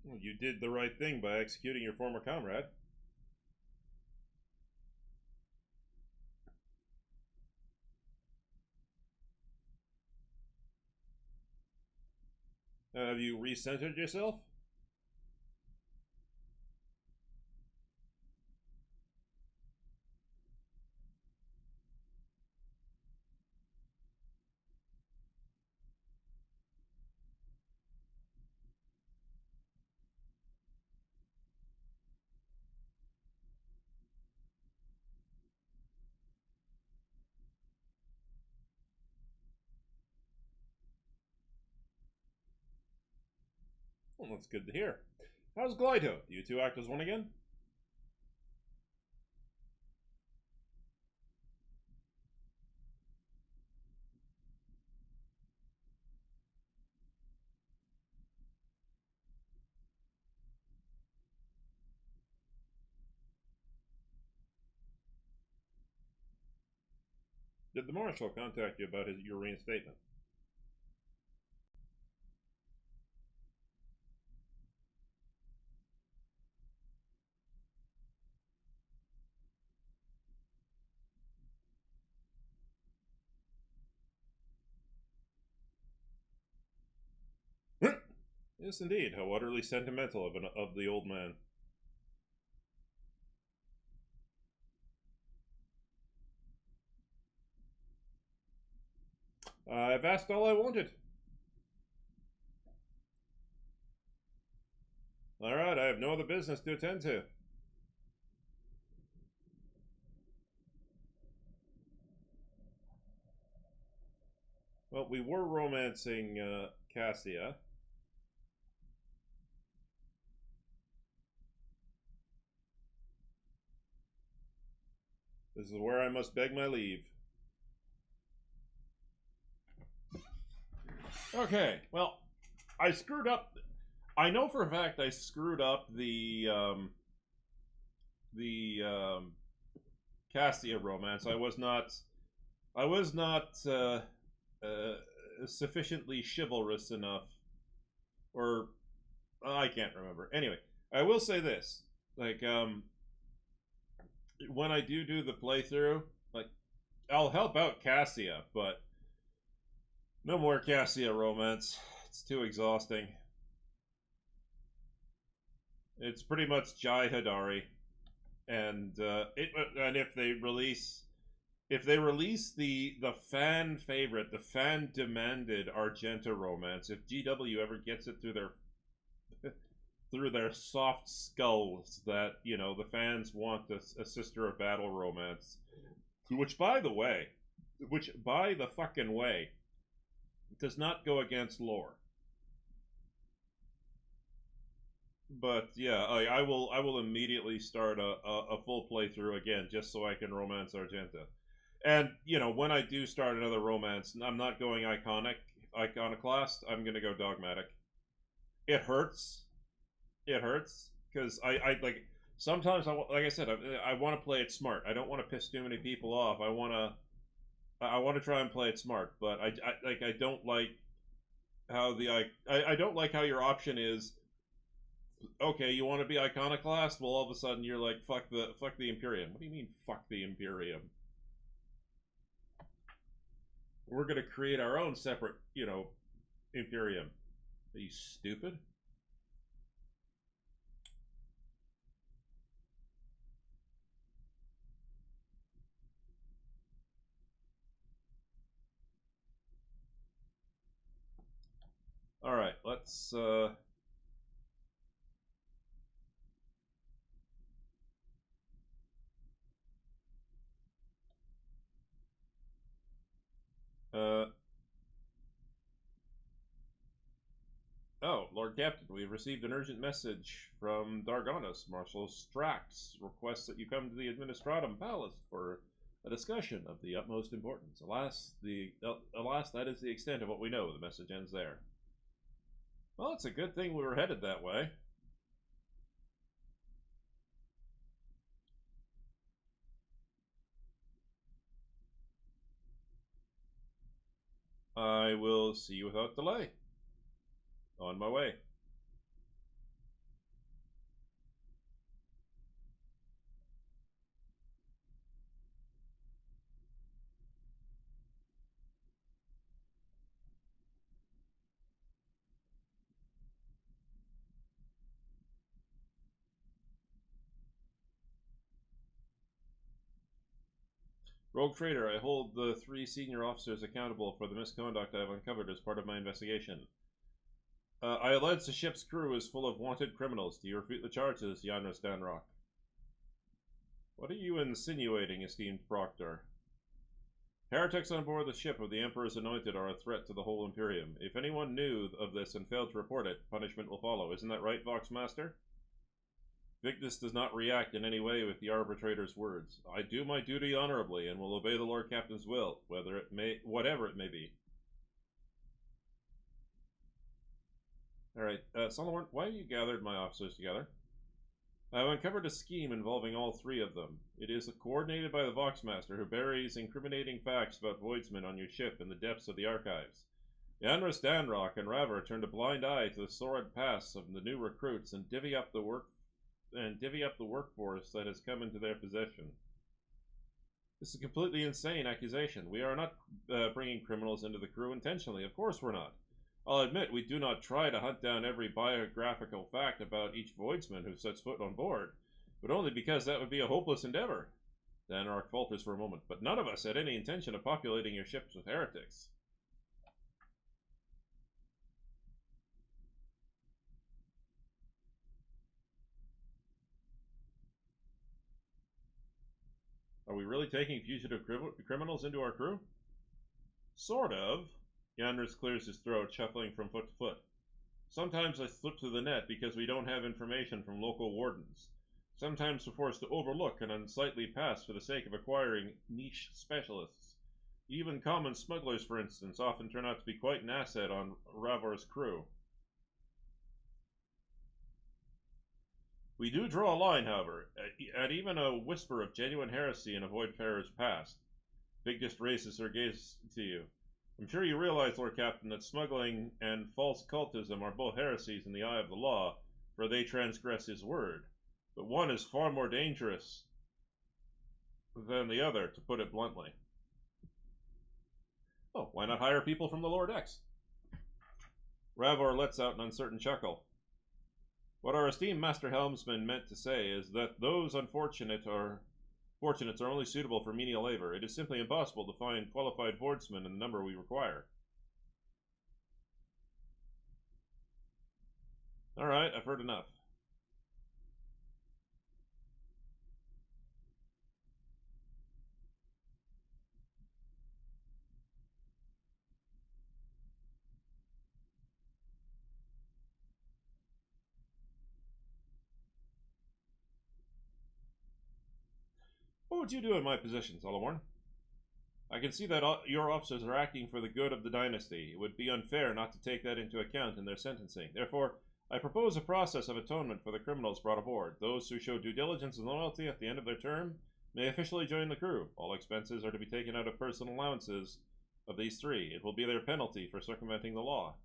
Well, you did the right thing by executing your former comrade. Have you recentered yourself? Well, that's good to hear. How's Glido? Do you two act as one again? Did the Marshal contact you about your reinstatement? Yes, indeed. How utterly sentimental of the old man. I've asked all I wanted. All right, I have no other business to attend to. Well, we were romancing Cassia. This is where I must beg my leave. Okay, well, I screwed up. I know for a fact I screwed up the Cassia romance. I was not sufficiently chivalrous enough, or I can't remember. Anyway, I will say this: like, when I do the playthrough, like, I'll help out Cassia, but no more Cassia romance. It's too exhausting. It's pretty much Jai Hadari, and if they release the fan favorite, the fan demanded Argenta romance, if GW ever gets it through their soft skulls that, you know, the fans want a Sister of Battle romance, which by the fucking way does not go against lore. But yeah, I will immediately start a full playthrough again just so I can romance Argenta. And, you know, when I do start another romance, I'm not going iconoclast, I'm gonna go dogmatic. It hurts. It hurts because I like sometimes like I said, I want to play it smart. I don't want to piss too many people off. I want to try and play it smart, but I don't like how I don't like how your option is Okay, you want to be iconoclast? Well, all of a sudden you're like, fuck the Imperium. What do you mean, fuck the Imperium? We're gonna create our own separate, Imperium. Are you stupid? All right, let's. Uh, oh, Lord Captain, we have received an urgent message from Dargonis. Marshal Strax requests that you come to the Administratum Palace for a discussion of the utmost importance. Alas, that is the extent of what we know. The message ends there. Well, it's a good thing we were headed that way. I will see you without delay. On my way. Rogue Trader, I hold the 3 senior officers accountable for the misconduct I have uncovered as part of my investigation. I allege the ship's crew is full of wanted criminals. Do you refute the charges, Yanris Danrock? What are you insinuating, esteemed Proctor? Heretics on board the ship of the Emperor's Anointed are a threat to the whole Imperium. If anyone knew of this and failed to report it, punishment will follow. Isn't that right, Voxmaster? Victus does not react in any way with the arbitrator's words. I do my duty honorably and will obey the Lord Captain's will, whatever it may be. Alright, Solomon, why have you gathered my officers together? I have uncovered a scheme involving all 3 of them. It is coordinated by the Voxmaster, who buries incriminating facts about Voidsman on your ship in the depths of the archives. Yanris Danrock and Raver turned a blind eye to the sordid past of the new recruits and divvy up the workforce that has come into their possession. This is a completely insane accusation. We are not bringing criminals into the crew intentionally. Of course we're not. I'll admit we do not try to hunt down every biographical fact about each Voidsman who sets foot on board, but only because that would be a hopeless endeavor. Danrock falters for a moment, but none of us had any intention of populating your ships with heretics. Are we really taking fugitive criminals into our crew? Sort of. Yanris clears his throat, shuffling from foot to foot. Sometimes I slip through the net because we don't have information from local wardens. Sometimes we're forced to overlook an unsightly past for the sake of acquiring niche specialists. Even common smugglers, for instance, often turn out to be quite an asset on Ravor's crew. We do draw a line, however, at even a whisper of genuine heresy in a Voidfarer's past. Victus raises her gaze to you. I'm sure you realize, Lord Captain, that smuggling and false cultism are both heresies in the eye of the law, for they transgress his word. But one is far more dangerous than the other, to put it bluntly. Oh, why not hire people from the Lord X? Ravor lets out an uncertain chuckle. What our esteemed Master Helmsman meant to say is that those unfortunates are only suitable for menial labor. It is simply impossible to find qualified boardsmen in the number we require. Alright, I've heard enough. What would you do in my position, Solomon? I can see that your officers are acting for the good of the dynasty. It would be unfair not to take that into account in their sentencing. Therefore, I propose a process of atonement for the criminals brought aboard. Those who show due diligence and loyalty at the end of their term may officially join the crew. All expenses are to be taken out of personal allowances of these 3. It will be their penalty for circumventing the law.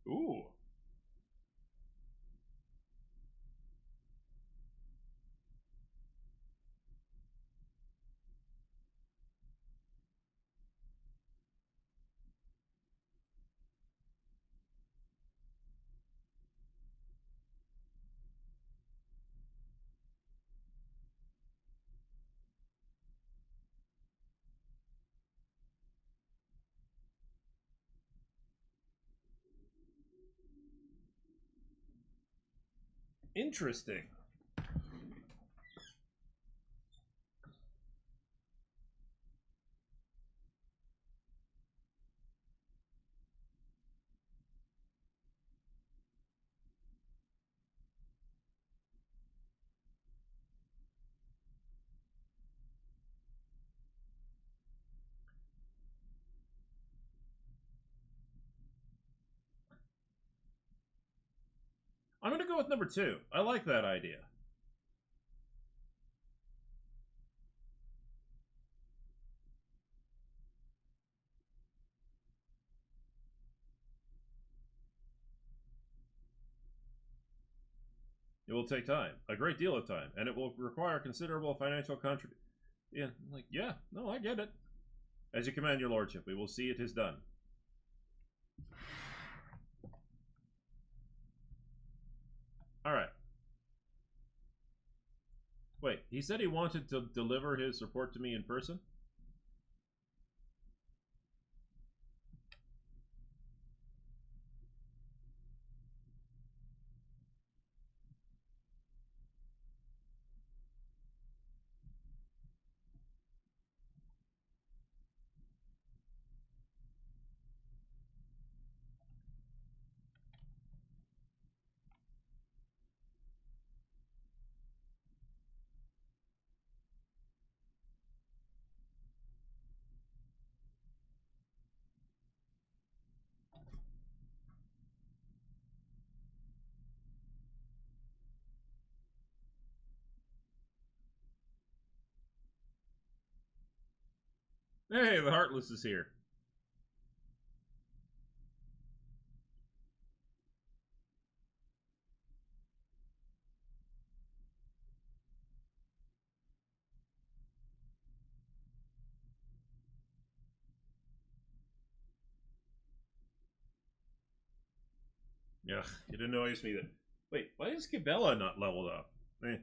Ooh. Interesting. I'm going to go with number 2. I like that idea. It will take time, a great deal of time, and it will require considerable financial contribution. Yeah, like, yeah, no, I get it. As you command, your lordship, we will see it is done. Alright. Wait, he said he wanted to deliver his report to me in person? Hey, the Heartless is here. Yeah, it annoys me that. Wait, why is Cabela not leveled up? Eh.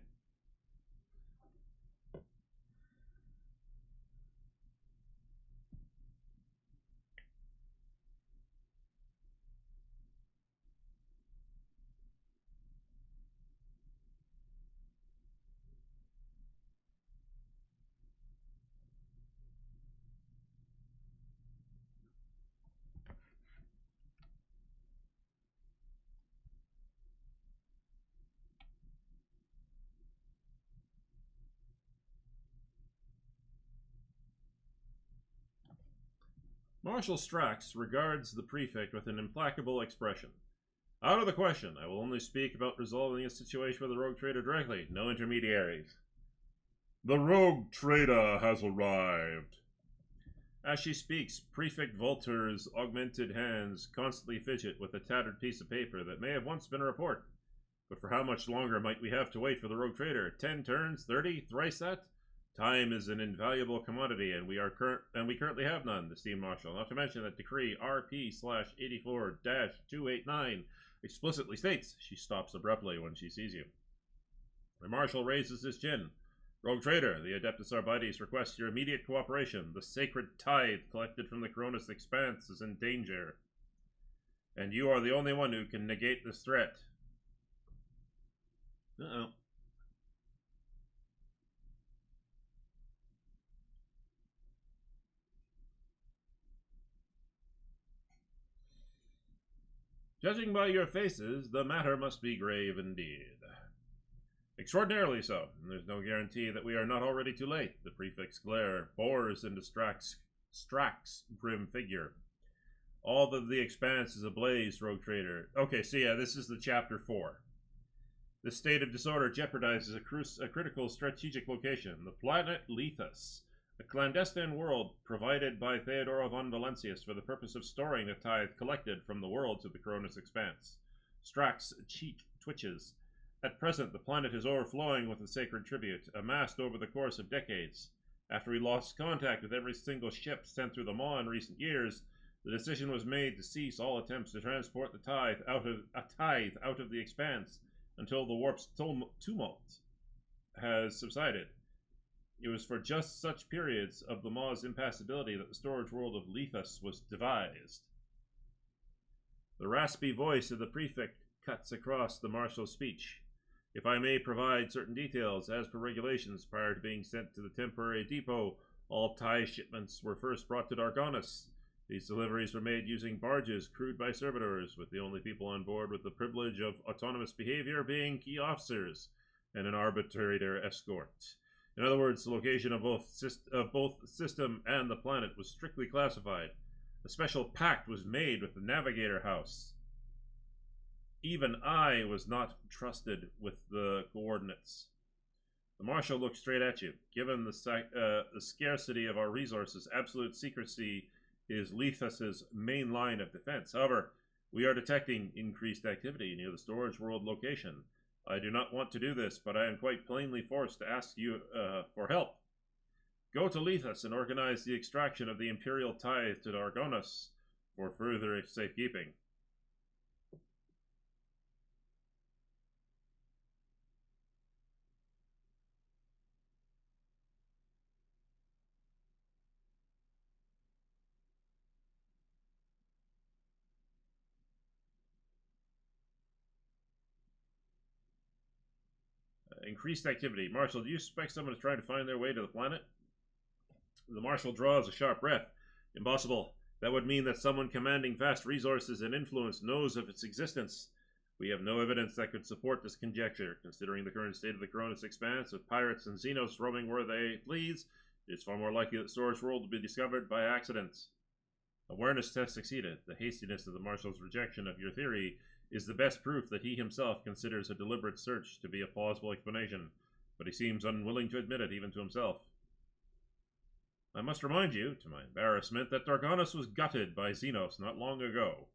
Marshal Strax regards the prefect with an implacable expression. Out of the question. I will only speak about resolving a situation with the rogue trader directly. No intermediaries. The rogue trader has arrived. As she speaks, Prefect Volter's augmented hands constantly fidget with a tattered piece of paper that may have once been a report. But for how much longer might we have to wait for the rogue trader? 10 turns? 30? Thrice that? Time is an invaluable commodity, and we currently have none, the Steam Marshal. Not to mention that Decree RP/84-289 explicitly states. She stops abruptly when she sees you. The Marshal raises his chin. Rogue Trader, the Adeptus Arbites requests your immediate cooperation. The sacred tithe collected from the Cronus Expanse is in danger. And you are the only one who can negate this threat. Uh-oh. Judging by your faces, the matter must be grave indeed. Extraordinarily so. There's no guarantee that we are not already too late. The prefect's glare bores into Strax's grim figure. All of the expanse is ablaze, Rogue Trader. Okay, so yeah, this is the chapter 4. The state of disorder jeopardizes a critical strategic location, the planet Lethus, A clandestine world provided by Theodora von Valentius for the purpose of storing the tithe collected from the worlds of the Cronus Expanse. Strax's cheek twitches. At present, the planet is overflowing with the sacred tribute, amassed over the course of decades. After we lost contact with every single ship sent through the Maw in recent years, the decision was made to cease all attempts to transport the tithe out of the Expanse until the warp's tumult has subsided. It was for just such periods of the Maw's impassibility that the storage world of Lethus was devised. The raspy voice of the prefect cuts across the marshal's speech. If I may provide certain details, as per regulations, prior to being sent to the temporary depot, all tithe shipments were first brought to Dargonus. These deliveries were made using barges crewed by servitors, with the only people on board with the privilege of autonomous behavior being key officers and an arbitrator escort. In other words, the location of both the system and the planet was strictly classified. A special pact was made with the Navigator House. Even I was not trusted with the coordinates. The Marshal looked straight at you. Given the scarcity of our resources, absolute secrecy is Lethus's main line of defense. However, we are detecting increased activity near the storage world location. I do not want to do this, but I am quite plainly forced to ask you for help. Go to Lethus and organize the extraction of the Imperial tithe to Dargonus for further safekeeping. Increased activity. Marshal, do you suspect someone is trying to find their way to the planet? The Marshal draws a sharp breath. Impossible. That would mean that someone commanding vast resources and influence knows of its existence. We have no evidence that could support this conjecture. Considering the current state of the Cronus Expanse, with pirates and Xenos roaming where they please, it is far more likely that the storage world will be discovered by accident. Awareness test succeeded. The hastiness of the Marshal's rejection of your theory is the best proof that he himself considers a deliberate search to be a plausible explanation, but he seems unwilling to admit it even to himself. I must remind you, to my embarrassment, that Dargonus was gutted by Xenos not long ago,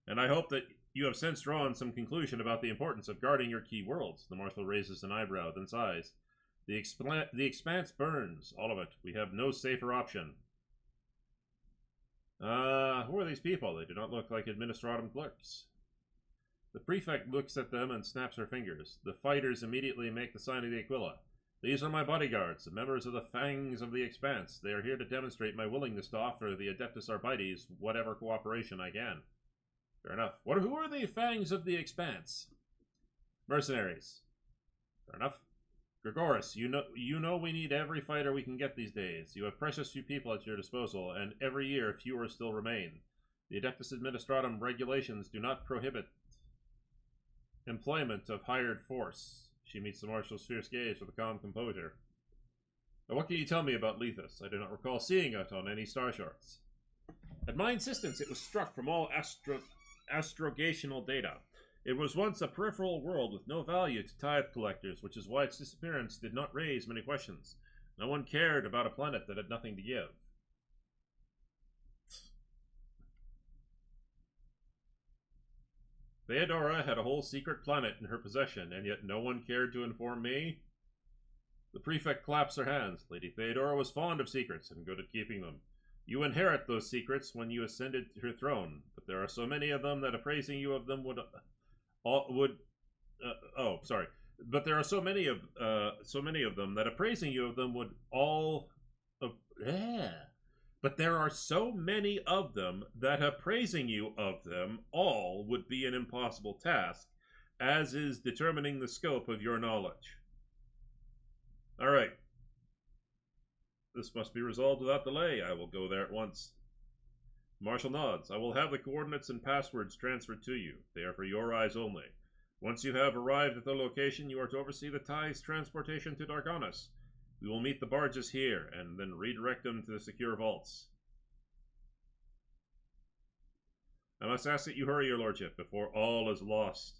and I hope that you have since drawn some conclusion about the importance of guarding your key worlds. The Marshal raises an eyebrow, then sighs. The Expanse burns, all of it. We have no safer option. Who are these people? They do not look like Administratum clerks. The prefect looks at them and snaps her fingers. The fighters immediately make the sign of the Aquila. These are my bodyguards, the members of the Fangs of the Expanse. They are here to demonstrate my willingness to offer the Adeptus Arbites whatever cooperation I can. Fair enough. Who are the Fangs of the Expanse? Mercenaries. Fair enough. Gregoris, you know we need every fighter we can get these days. You have precious few people at your disposal, and every year fewer still remain. The Adeptus Administratum regulations do not prohibit employment of hired force. She meets the Marshal's fierce gaze with a calm composure. Now, what can you tell me about Lethus? I do not recall seeing it on any star charts. At my insistence, it was struck from all astrogational data. It was once a peripheral world with no value to tithe collectors, which is why its disappearance did not raise many questions. No one cared about a planet that had nothing to give. Theodora had a whole secret planet in her possession, and yet no one cared to inform me? The prefect claps her hands. Lady Theodora was fond of secrets and good at keeping them. You inherit those secrets when you ascended her throne, but there are so many of them that appraising you of them would But there are so many of them that appraising you of them would all. But there are so many of them that appraising you of them all would be an impossible task, as is determining the scope of your knowledge. All right. This must be resolved without delay. I will go there at once. Marshal nods. I will have the coordinates and passwords transferred to you. They are for your eyes only. Once you have arrived at the location, you are to oversee the tithe's transportation to Dargonus. We will meet the barges here, and then redirect them to the secure vaults. I must ask that you hurry, your lordship, before all is lost.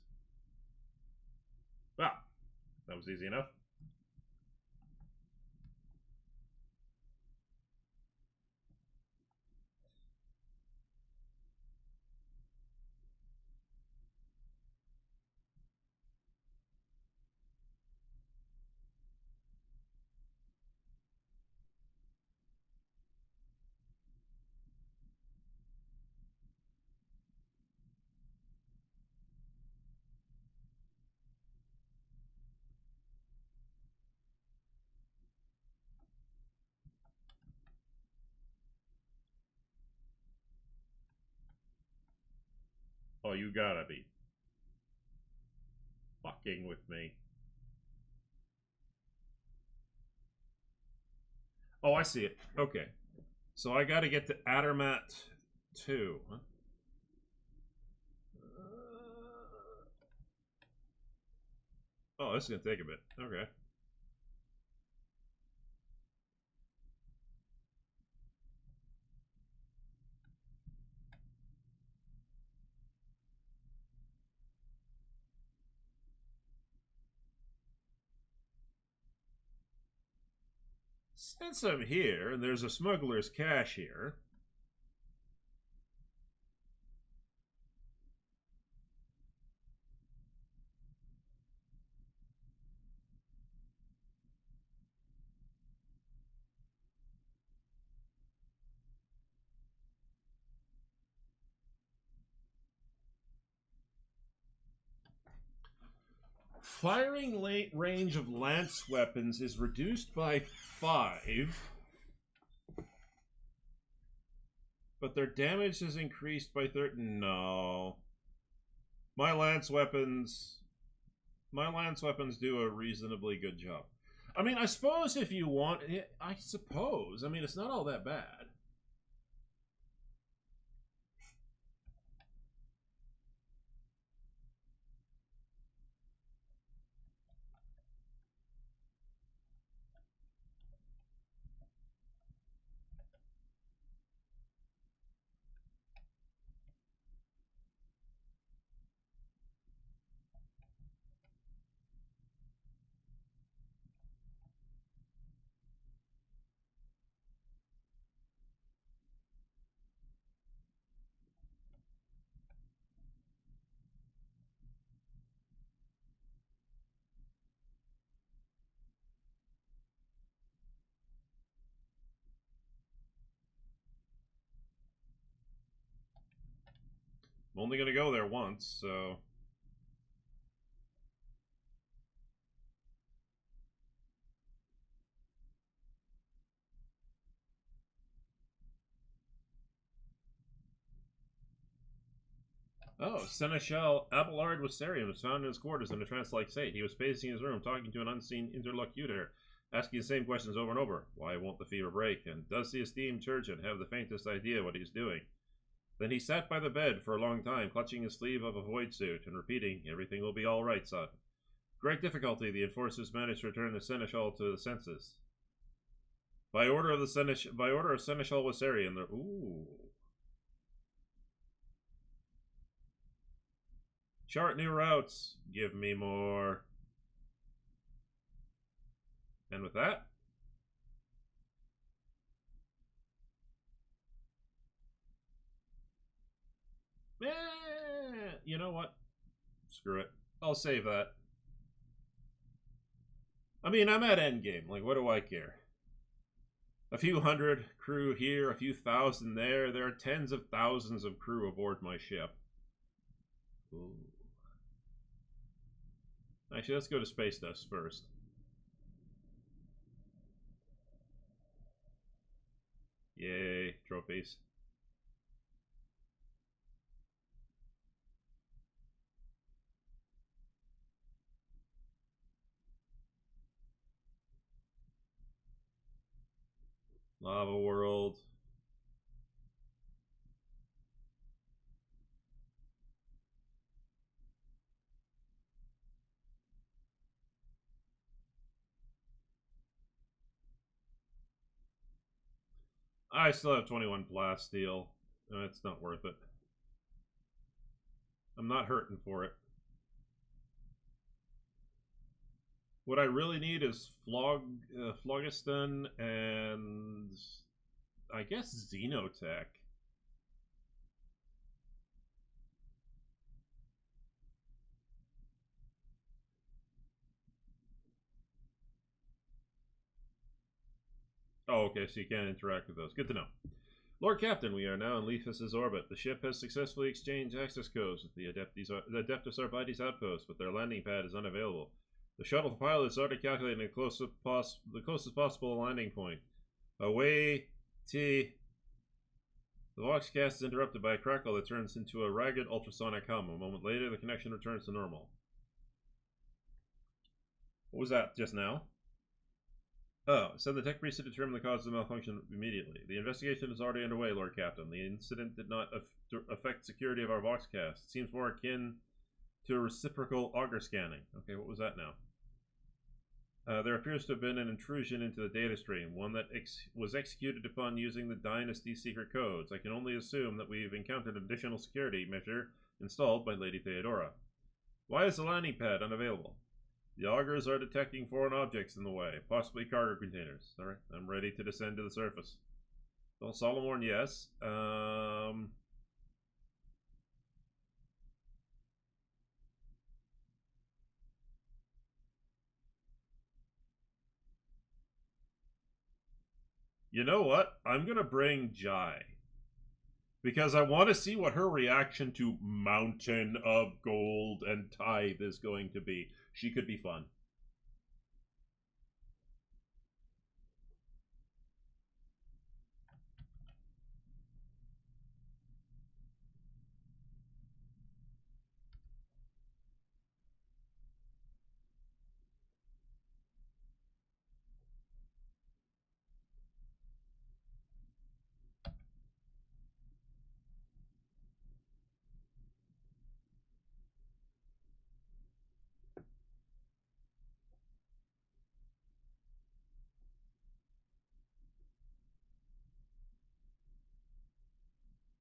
Ah, that was easy enough. Oh, you gotta be fucking with me. Oh, I see it. Okay. So I gotta get to Adermat 2. Huh? Oh, this is gonna take a bit. Okay. Since I'm here, and there's a smuggler's cache here. Firing late range of lance weapons is reduced by 5, but their damage is increased by 30. No. My lance weapons do a reasonably good job. I mean, I suppose if you want, I suppose. I mean, it's not all that bad. I'm only going to go there once, so... Oh, Seneschal Abelard Wassarian was found in his quarters in a trance-like state. He was pacing his room, talking to an unseen interlocutor, asking the same questions over and over. Why won't the fever break? And does the esteemed surgeon have the faintest idea what he's doing? Then he sat by the bed for a long time, clutching his sleeve of a void suit and repeating, "Everything will be all right, son." Great difficulty, the enforcers managed to return the Seneschal to the senses. By order of Seneschal Wassarian, the... Ooh. Chart new routes. Give me more. And with that, you know what? Screw it. I'll save that. I mean, I'm at endgame. Like, what do I care? A few hundred crew here, a few thousand there. There are tens of thousands of crew aboard my ship. Ooh. Actually, let's go to Space Dust first. Yay, trophies. Lava World. I still have 21 blast steel. It's not worth it. I'm not hurting for it. What I really need is Phlogiston and I guess Xenotech. Oh, okay, so you can't interact with those. Good to know. Lord Captain, we are now in Lephas's orbit. The ship has successfully exchanged access codes with the Adeptus Arbites outpost, but their landing pad is unavailable. The shuttle pilot is already calculating the closest possible landing point. Away, T. The Voxcast is interrupted by a crackle that turns into a ragged ultrasonic hum. A moment later, the connection returns to normal. What was that just now? Oh, send the tech priest to determine the cause of the malfunction immediately. The investigation is already underway, Lord Captain. The incident did not affect security of our Voxcast. It seems more akin to a reciprocal auger scanning. Okay, what was that now? There appears to have been an intrusion into the data stream, one that was executed upon using the Dynasty secret codes. I can only assume that we've encountered an additional security measure installed by Lady Theodora. Why is the landing pad unavailable? The augers are detecting foreign objects in the way, possibly cargo containers. Alright, I'm ready to descend to the surface. Well, Solomon, yes. You know what? I'm gonna bring Jai. Because I want to see what her reaction to Mountain of Gold and Tithe is going to be. She could be fun.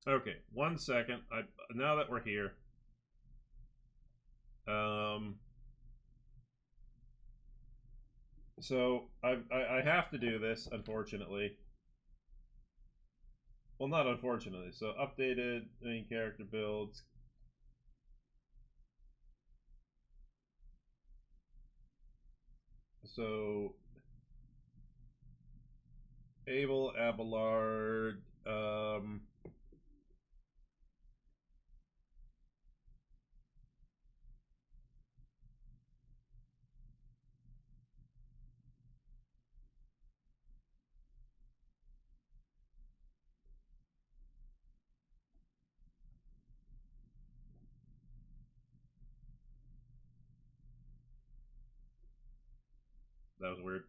Okay, 1 second. Now that we're here, so I have to do this, unfortunately. Well, not unfortunately. So updated main character builds. So Abel Abelard. That was weird.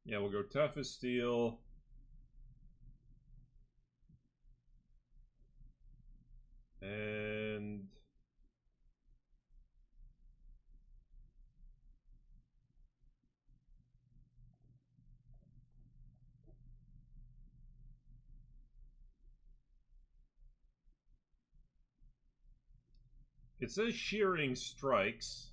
Yeah, we'll go tough as steel. And it says shearing strikes.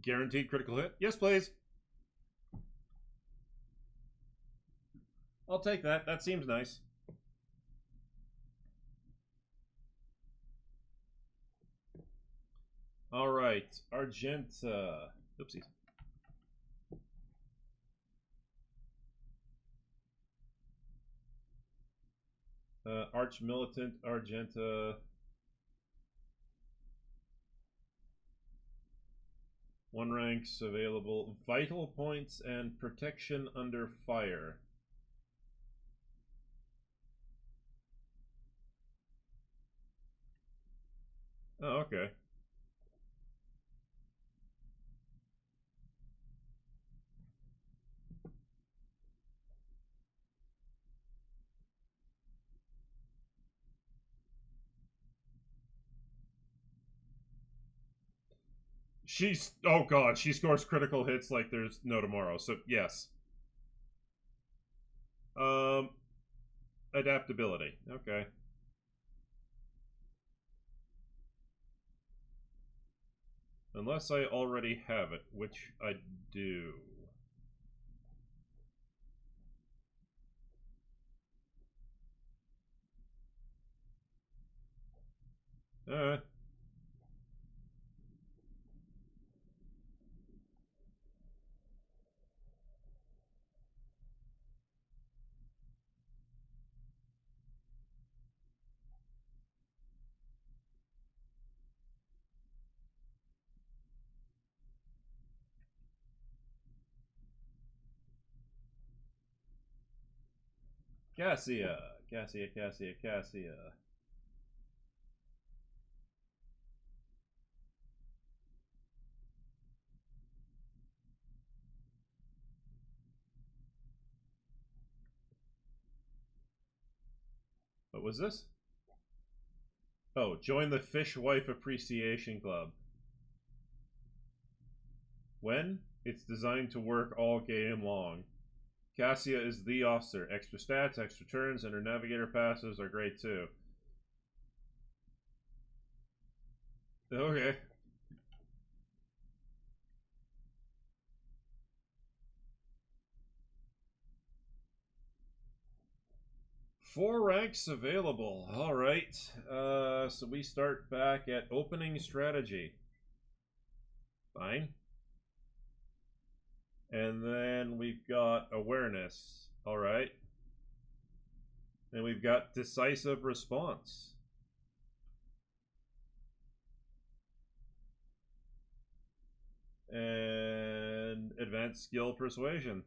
Guaranteed critical hit? Yes, please. I'll take that. That seems nice. All right, Argenta. Oopsies. Arch Militant Argenta. One ranks available. Vital points and protection under fire. Oh, okay. She's, oh god, she scores critical hits like there's no tomorrow. So yes. Um, Adaptability. Okay. Unless I already have it, which I do. Uh, Cassia. Cassia, Cassia, Cassia. What was this? Oh, join the Fishwife Appreciation Club. When? It's designed to work all game long. Cassia is the officer. Extra stats, extra turns, and her navigator passives are great too. Okay. Four ranks available. All right. So we start back at opening strategy. Fine. And then we've got awareness. All right. And we've got decisive response. And advanced skill persuasion.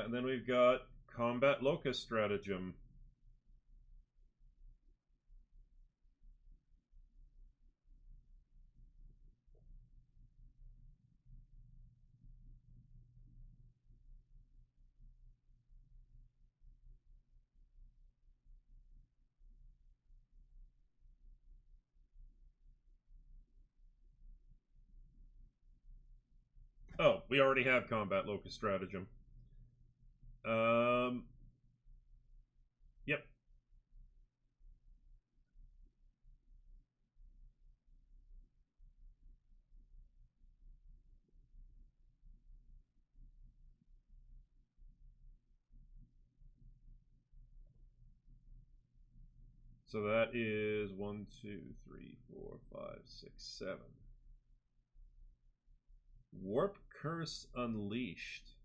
And then we've got combat locus stratagem. Oh, we already have combat locus stratagem. Yep. So that is 1, 2, 3, 4, 5, 6, 7. Warp Curse Unleashed.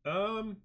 Um,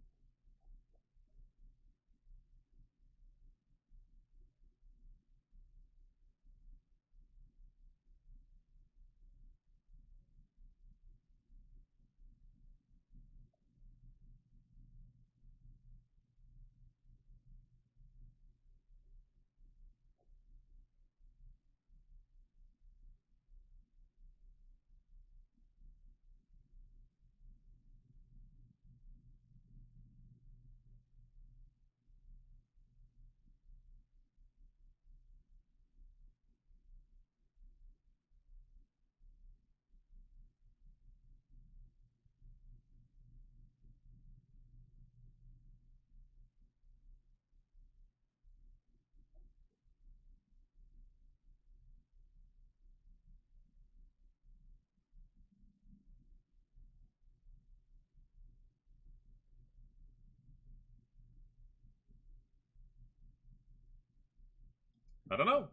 I don't know.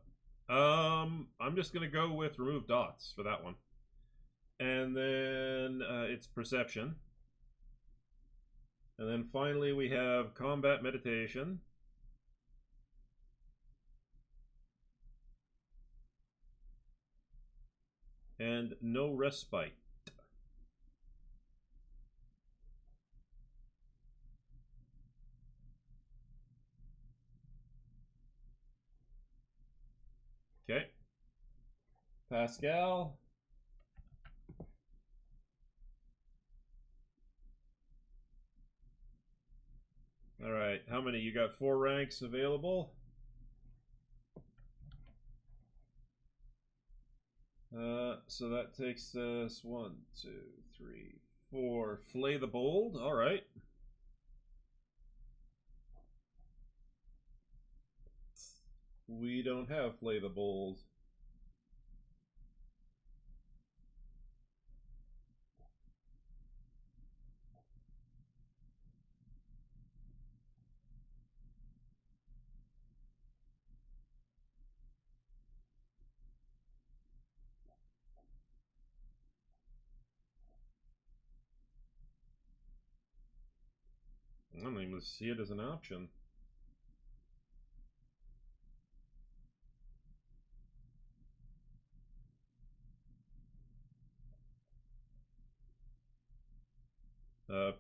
I'm just gonna go with remove dots for that one. And then it's perception. And then finally we have combat meditation. And no respite. Okay. Pascal. All right. How many? You got 4 ranks available? So that takes us 1, 2, 3, 4. Flay the Bold. All right. We don't have Flay the Bold. I don't even see it as an option.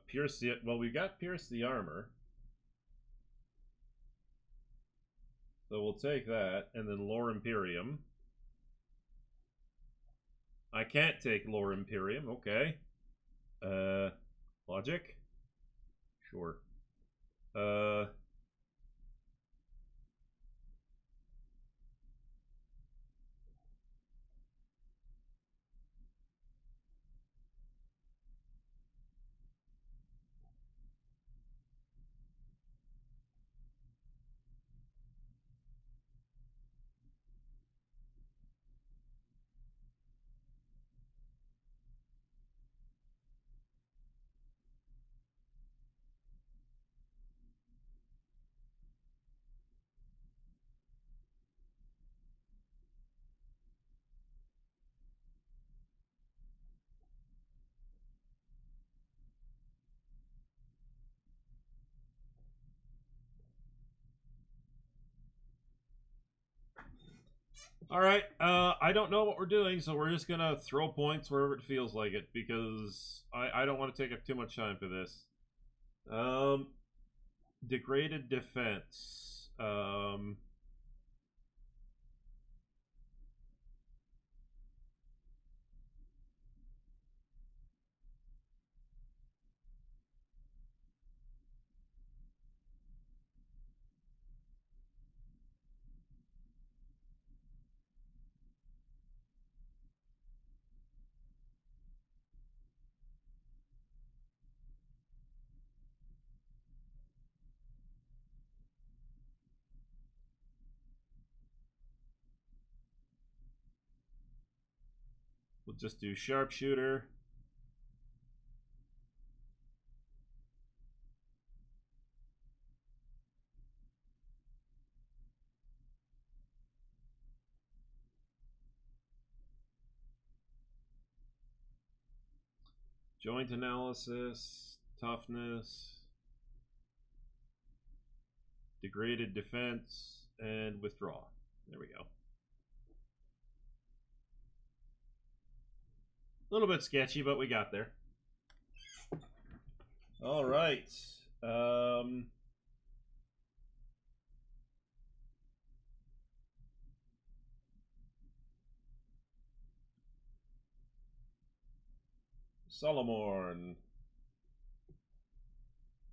Pierce the... Well, we've got Pierce the Armor. So we'll take that, and then Lore Imperium. I can't take Lore Imperium, okay. Logic? Sure. All right. I don't know what we're doing, so we're just gonna throw points wherever it feels like it because I don't want to take up too much time for this. Degraded defense. We'll just do sharpshooter. Joint analysis, toughness, degraded defense, and withdraw. There we go. A little bit sketchy, but we got there. All right. Solomorn.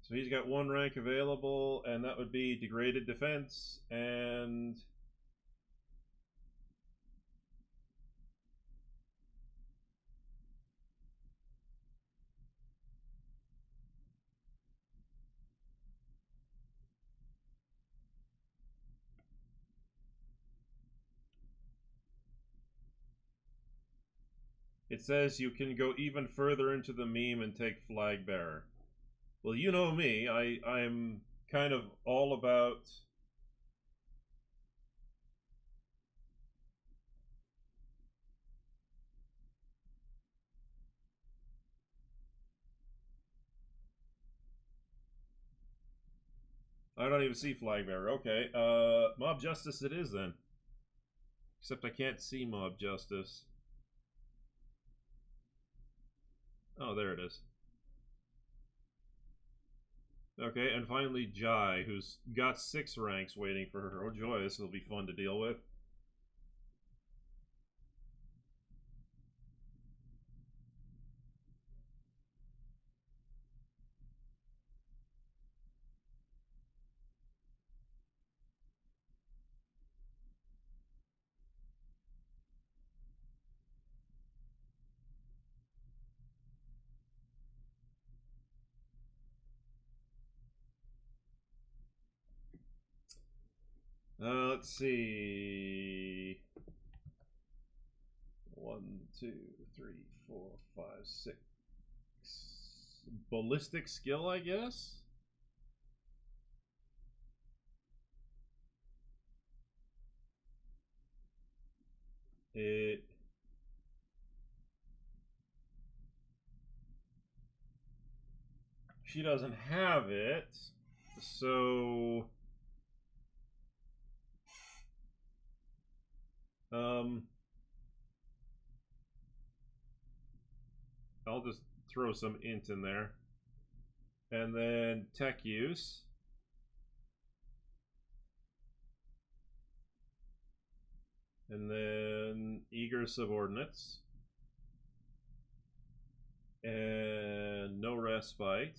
So he's got 1 rank available, and that would be degraded defense and it says you can go even further into the meme and take flag bearer. Well, you know me. I'm kind of all about I don't even see flag bearer. Okay, mob justice it is then. Except I can't see mob justice. Oh, there it is. Okay, and finally Jai, who's got 6 ranks waiting for her. Oh joy, this will be fun to deal with. Let's see. 1, 2, 3, 4, 5, 6. Ballistic skill, I guess? It... She doesn't have it, so... I'll just throw some int in there. And then tech use. And then eager subordinates. And no respite.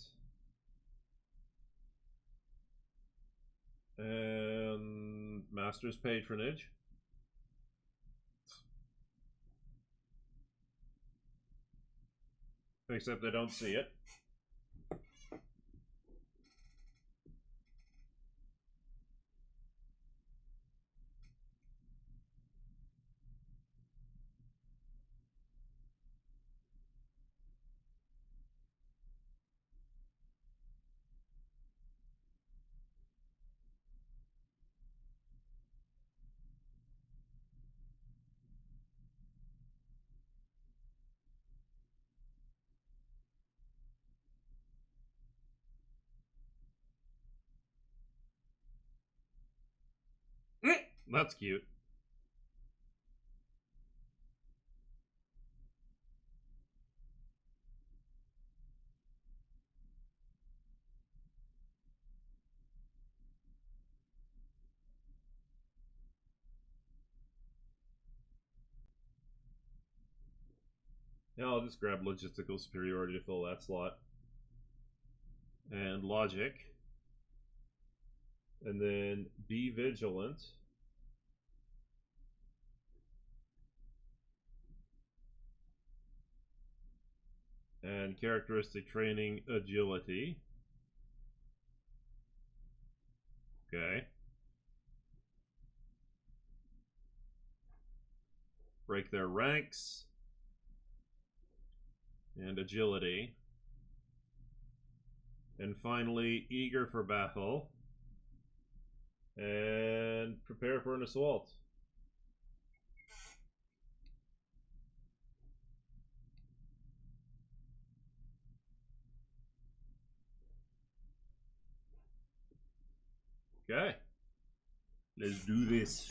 And master's patronage. Except I don't see it. That's cute. Yeah, I'll just grab logistical superiority to fill that slot. And logic. And then be vigilant. And characteristic training agility. Okay. Break their ranks. And agility. And finally, eager for battle. And prepare for an assault. Okay. Let's do this.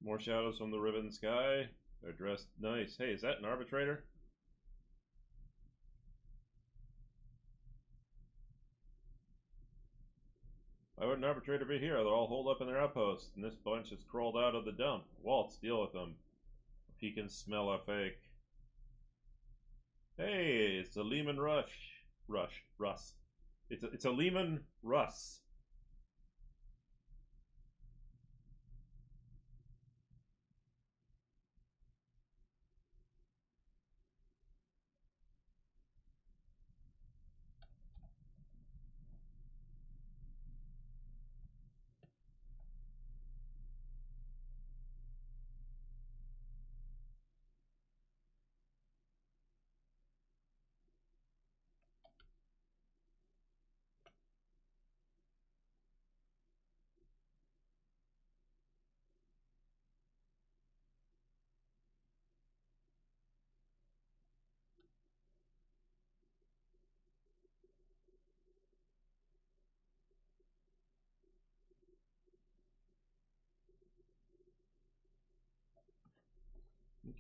More shadows from the ribbon sky. They're dressed nice. Hey, is that an arbitrator? Why would an arbitrator be here? They're all holed up in their outposts, and this bunch has crawled out of the dump. Waltz, deal with them. If he can smell a fake. Hey, it's a Lehman Russ. It's a Lehman Russ.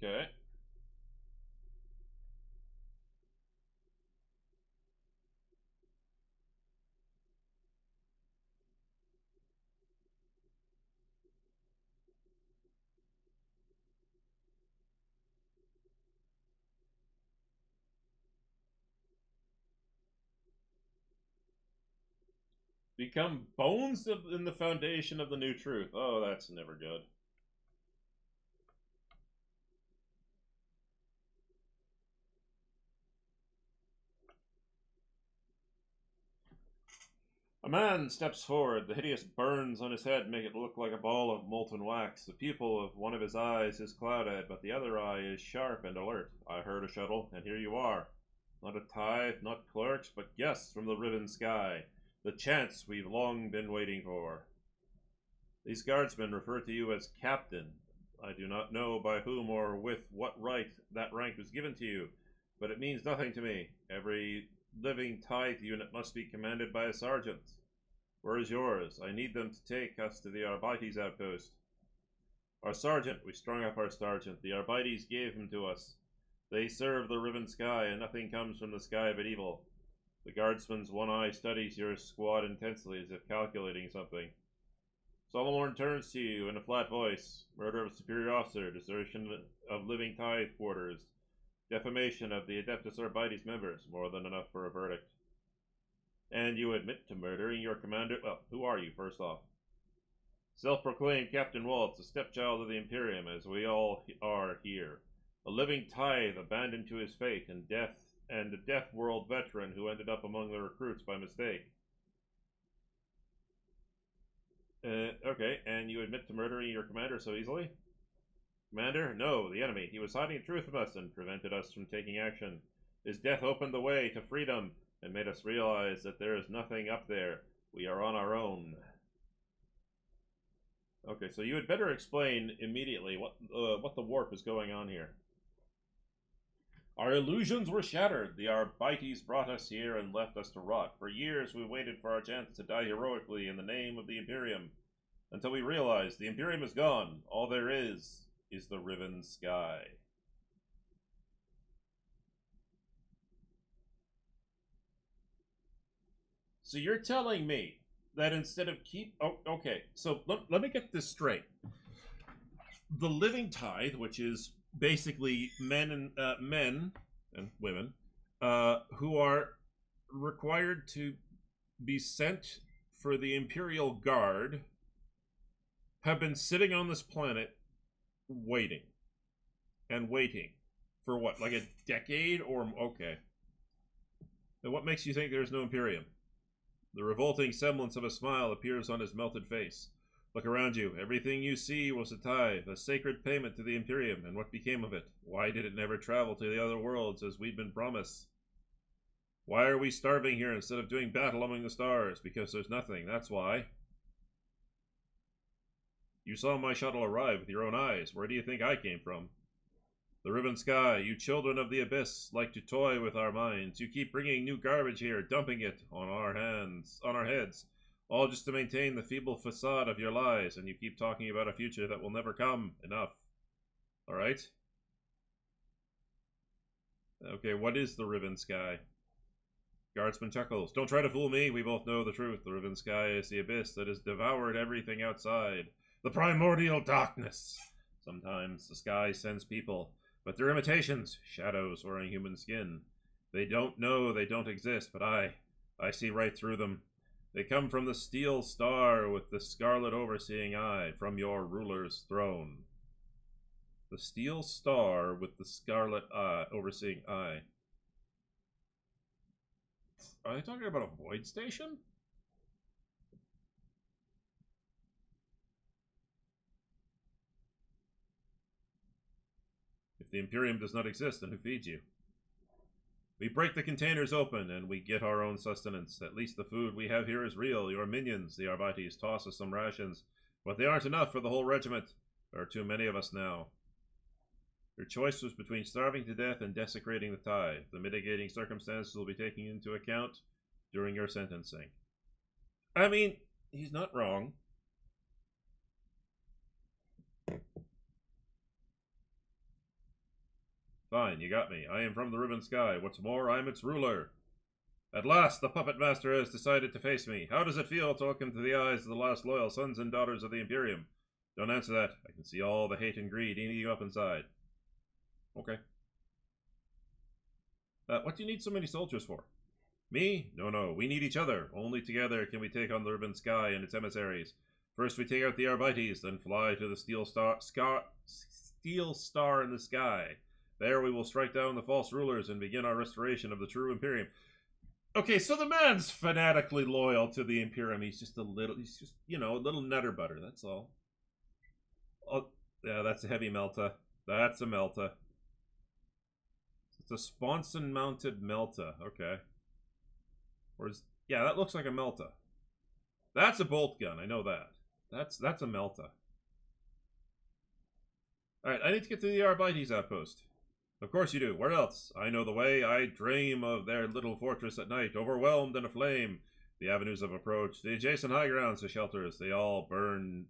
Okay. Become bones in the foundation of the new truth. Oh, that's never good. A man steps forward. The hideous burns on his head make it look like a ball of molten wax. The pupil of one of his eyes is clouded, but the other eye is sharp and alert. I heard a shuttle, and here you are. Not a tithe, not clerks, but guests from the riven sky. The chance we've long been waiting for. These guardsmen refer to you as Captain. I do not know by whom or with what right that rank was given to you, but it means nothing to me. Every living tithe unit must be commanded by a sergeant. Where is yours? I need them to take us to the Arbites outpost. Our sergeant. We strung up our sergeant. The Arbites gave him to us. They serve the riven sky, and nothing comes from the sky but evil. The guardsman's one eye studies your squad intensely as if calculating something. Solomon turns to you in a flat voice. Murder of a superior officer, desertion of living tithe quarters, defamation of the Adeptus Arbites members, more than enough for a verdict. And you admit to murdering your commander? Well, who are you, first off? Self-proclaimed Captain Waltz, a stepchild of the Imperium, as we all are here. A living tithe abandoned to his fate and death, and a Death World veteran who ended up among the recruits by mistake. Okay, and you admit to murdering your commander so easily? Commander? No, the enemy. He was hiding the truth from us and prevented us from taking action. His death opened the way to freedom and made us realize that there is nothing up there. We are on our own. Okay, so you had better explain immediately what the warp is going on here. Our illusions were shattered. The Arbites brought us here and left us to rot. For years we waited for our chance to die heroically in the name of the Imperium, until we realized the Imperium is gone. All there is the riven sky. So you're telling me that instead of okay, so let me get this straight. The living tithe, which is basically men and women who are required to be sent for the Imperial Guard, have been sitting on this planet waiting and waiting for what, like a decade or okay. And what makes you think there's no Imperium? The revolting semblance of a smile appears on his melted face. Look around you. Everything you see was a tithe, a sacred payment to the Imperium, and what became of it? Why did it never travel to the other worlds as we'd been promised? Why are we starving here instead of doing battle among the stars? Because there's nothing, that's why. You saw my shuttle arrive with your own eyes. Where do you think I came from? The riven sky. You children of the abyss like to toy with our minds. You keep bringing new garbage here, dumping it on our heads. All just to maintain the feeble facade of your lies, and you keep talking about a future that will never come. Enough. Alright? Okay, what is the riven sky? Guardsman chuckles. Don't try to fool me, we both know the truth. The riven sky is the abyss that has devoured everything outside. The primordial darkness. Sometimes the sky sends people, but they're imitations, shadows wearing human skin. They don't know they don't exist, but I I see right through them. They come from the steel star with the scarlet overseeing eye, from your ruler's throne. The steel star with the scarlet overseeing eye. Are they talking about a void station? If the Imperium does not exist, then who feeds you? We break the containers open, and we get our own sustenance. At least the food we have here is real. Your minions, the Arbites, toss us some rations, but they aren't enough for the whole regiment. There are too many of us now. Your choice was between starving to death and desecrating the tithe. The mitigating circumstances will be taken into account during your sentencing. I mean, he's not wrong. Fine, you got me. I am from the Riven Sky. What's more, I am its ruler. At last, the puppet master has decided to face me. How does it feel to look into the eyes of the last loyal sons and daughters of the Imperium? Don't answer that. I can see all the hate and greed eating you up inside. Okay. What do you need so many soldiers for? Me? No. We need each other. Only together can we take on the Riven Sky and its emissaries. First we take out the Arbites, then fly to the Steel Star in the sky. There we will strike down the false rulers and begin our restoration of the true Imperium. Okay, so the man's fanatically loyal to the Imperium. He's just, a little nutter butter, that's all. Oh, yeah, that's a heavy Melta. That's a Melta. It's a sponson-mounted Melta, okay. Yeah, that looks like a Melta. That's a bolt gun, I know that. That's a Melta. Alright, I need to get to the Arbites outpost. Of course you do. Where else? I know the way. I dream of their little fortress at night, overwhelmed in a flame. The avenues of approach, the adjacent high grounds, the shelters, they're all burned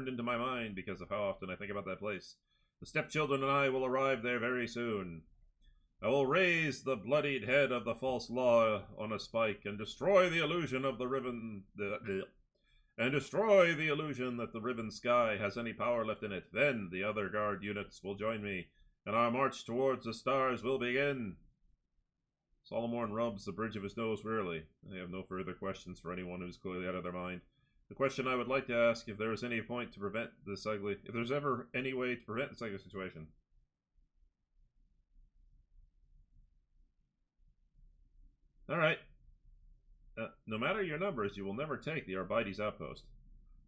into my mind because of how often I think about that place. The stepchildren and I will arrive there very soon. I will raise the bloodied head of the false law on a spike and destroy the illusion of the Riven... and destroy the illusion that the Riven Sky has any power left in it. Then the other guard units will join me, and our march towards the stars will begin. Solomon rubs the bridge of his nose wearily. I have no further questions for anyone who's clearly out of their mind. The question I would like to ask, if there is any point to prevent this ugly... if there's ever any way to prevent this ugly situation. Alright. No matter your numbers, you will never take the Arbites outpost.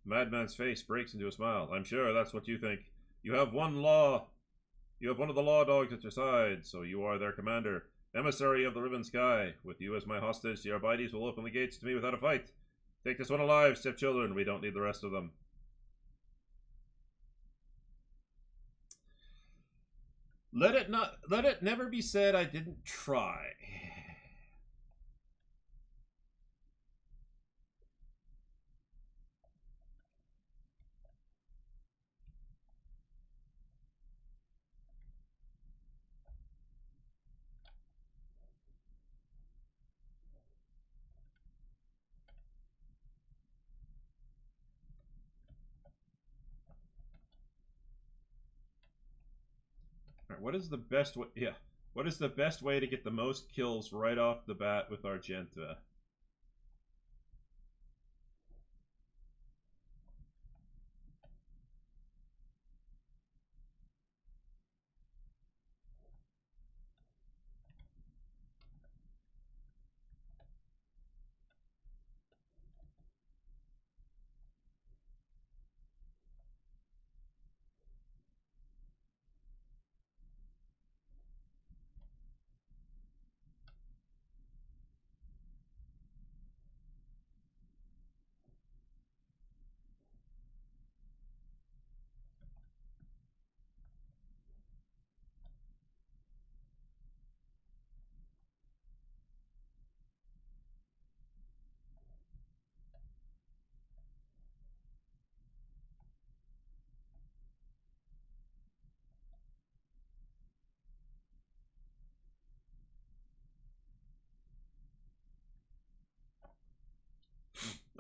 The madman's face breaks into a smile. I'm sure that's what you think. You have one of the law dogs at your side, so you are their commander. Emissary of the Riven Sky. With you as my hostage, the Arbites will open the gates to me without a fight. Take this one alive, stepchildren. We don't need the rest of them. Let it never be said I didn't try. What is the best way? Yeah. What is the best way to get the most kills right off the bat with Argenta?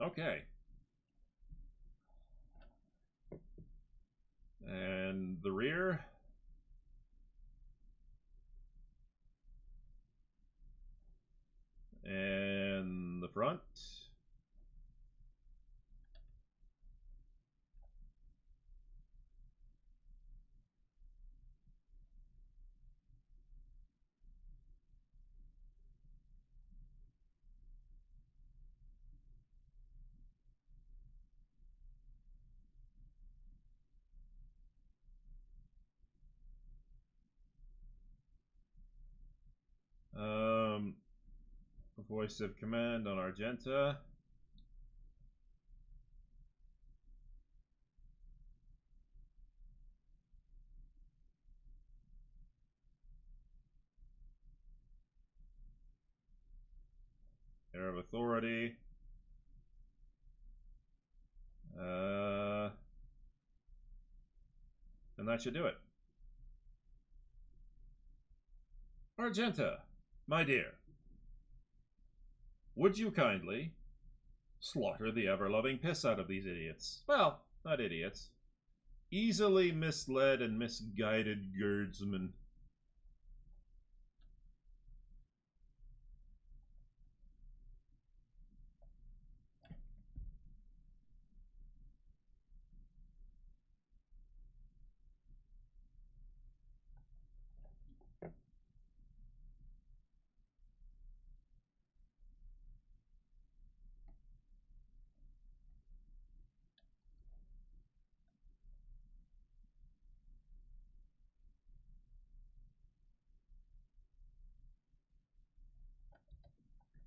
Okay. And the rear. And Voice of command on Argenta. Air of authority. And that should do it. Argenta, my dear, would you kindly slaughter the ever-loving piss out of these idiots? Well, not idiots. Easily misled and misguided guardsmen.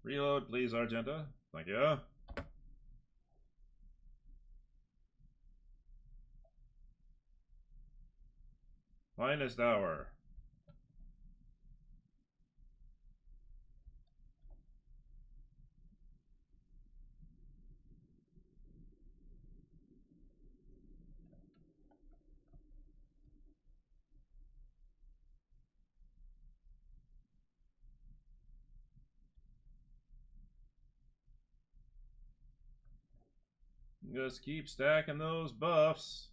Reload, please, Argenta. Thank you. Finest hour. Just keep stacking those buffs.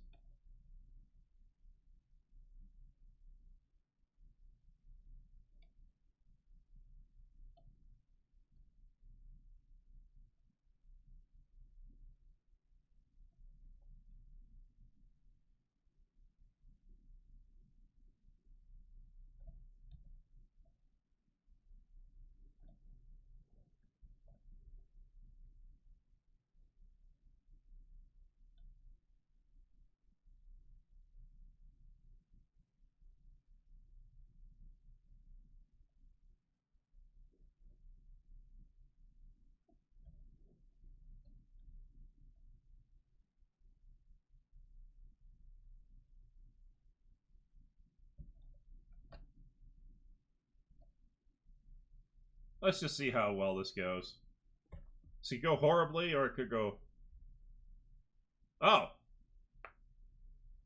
Let's just see how well this goes. So it could go horribly, or it could go... Oh!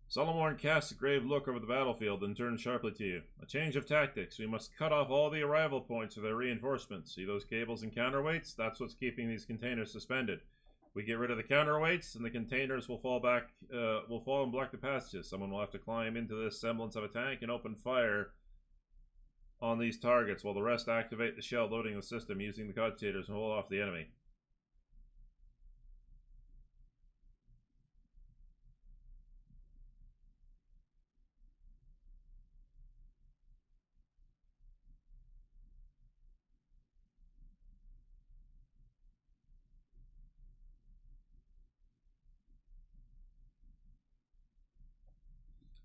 Solomorn casts a grave look over the battlefield and turns sharply to you. A change of tactics. We must cut off all the arrival points for their reinforcements. See those cables and counterweights? That's what's keeping these containers suspended. We get rid of the counterweights, and the containers will fall back, will fall and block the passages. Someone will have to climb into this semblance of a tank and open fire on these targets, while the rest activate the shell loading the system using the cogitators and hold off the enemy.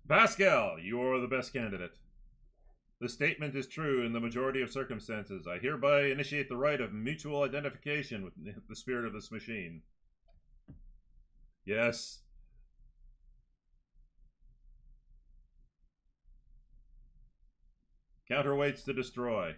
Pascal, you are the best candidate. The statement is true in the majority of circumstances. I hereby initiate the right of mutual identification with the spirit of this machine. Yes. Counterweights to destroy.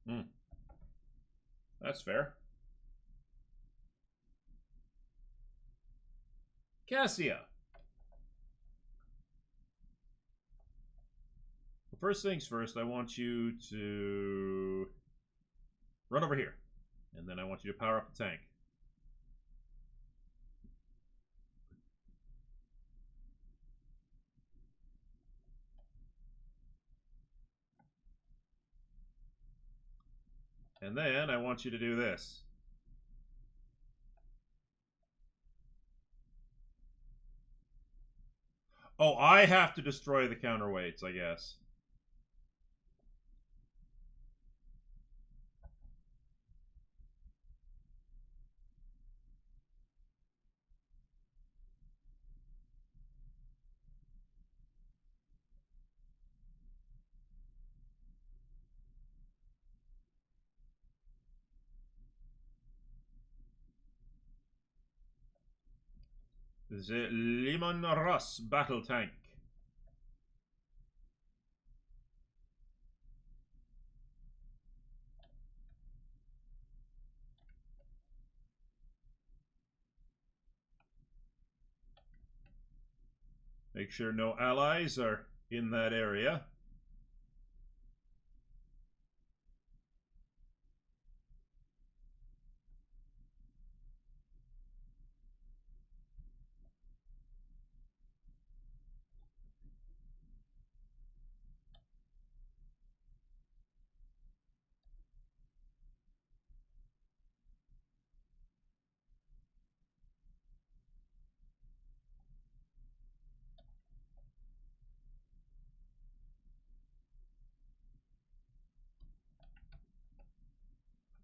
Hmm. That's fair. Cassia. Well, first things first, I want you to run over here. And then I want you to power up the tank. And then I want you to do this. Oh, I have to destroy the counterweights, I guess. The Limon Russ battle tank. Make sure no allies are in that area.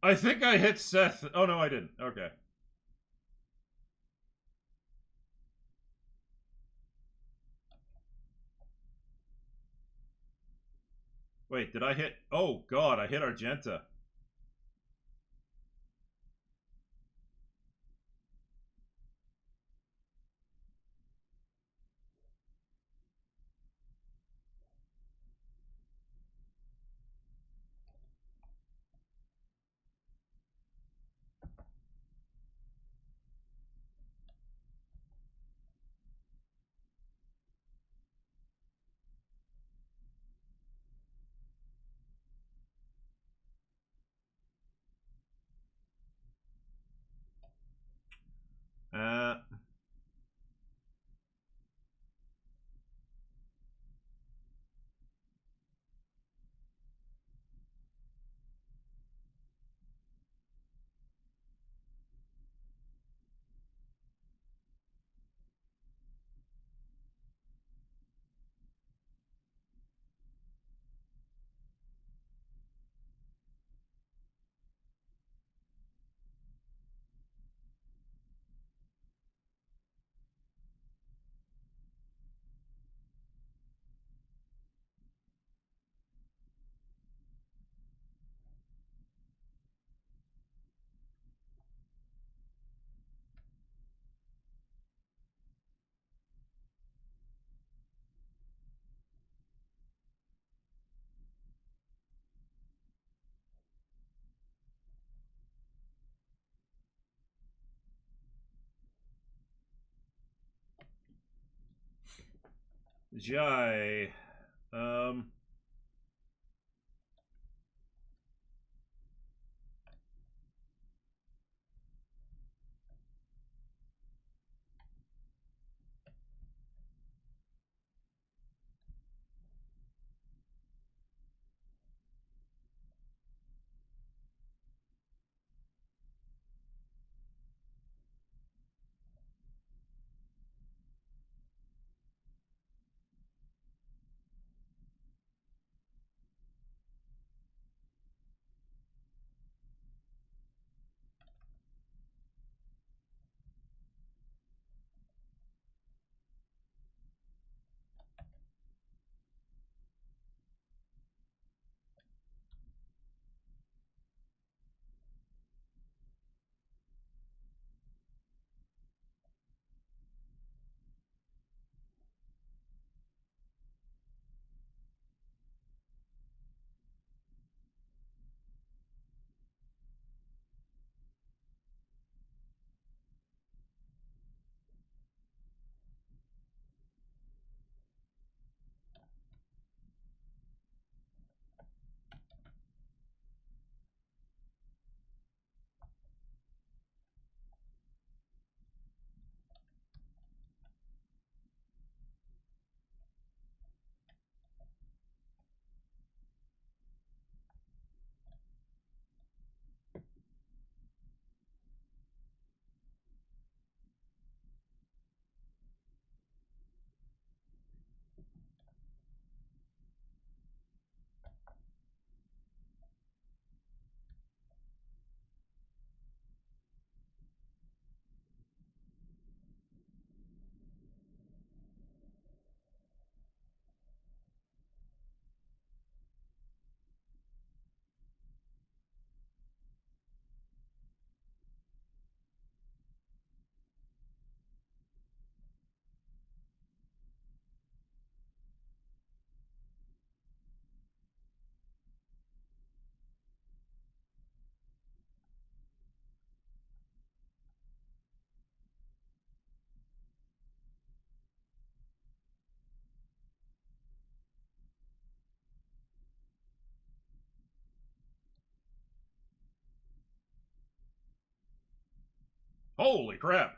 I think I hit Seth. Oh, no, I didn't. Okay. Wait, did I hit? Oh, God, I hit Argenta. Uh, Jai. Um, Holy crap!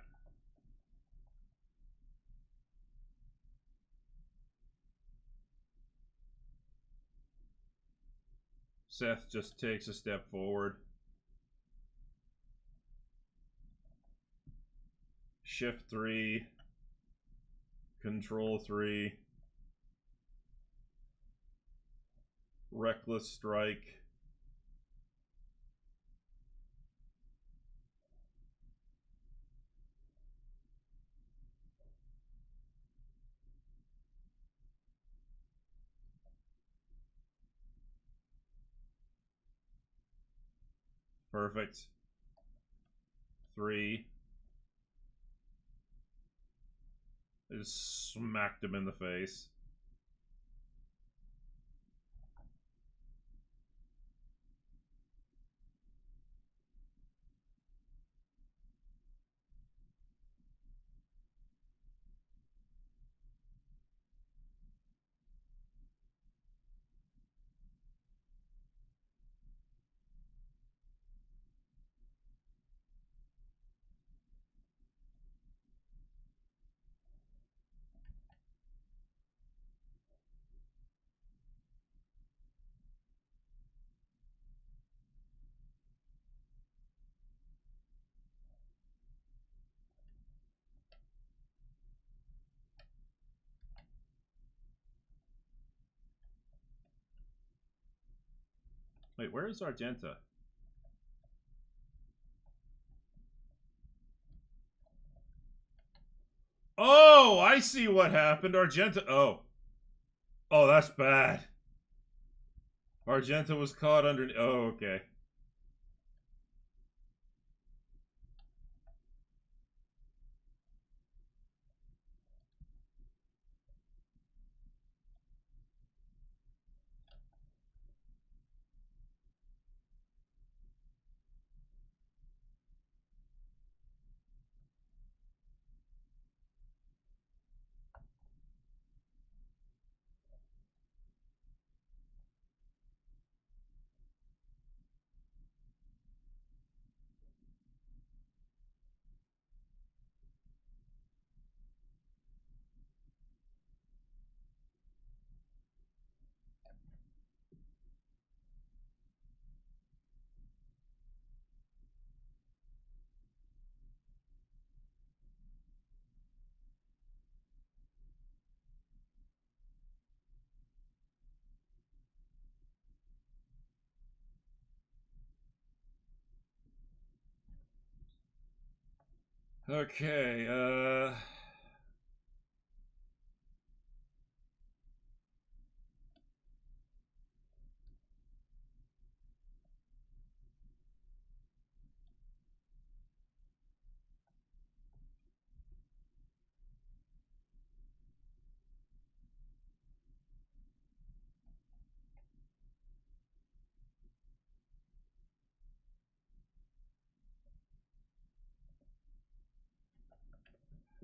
Seth just takes a step forward. Shift 3. Control 3. Reckless strike. Perfect. 3. I just smacked him in the face. Wait, where is Argenta? Oh, I see what happened. Argenta. Oh. Oh, that's bad. Argenta was caught under. Oh, okay. Okay,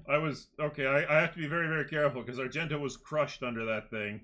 I was okay. I have to be very, very careful because Argenta was crushed under that thing.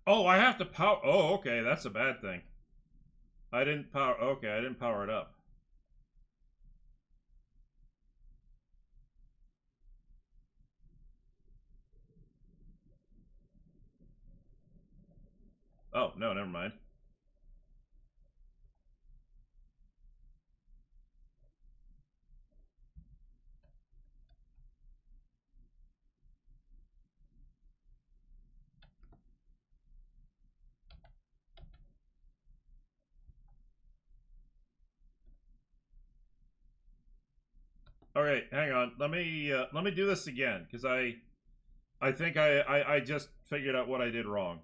Oh, I have to power. Oh, okay, that's a bad thing. I didn't power. Okay, I didn't power it up. Oh, no, never mind. Okay, hang on. Let me do this again because I think I just figured out what I did wrong.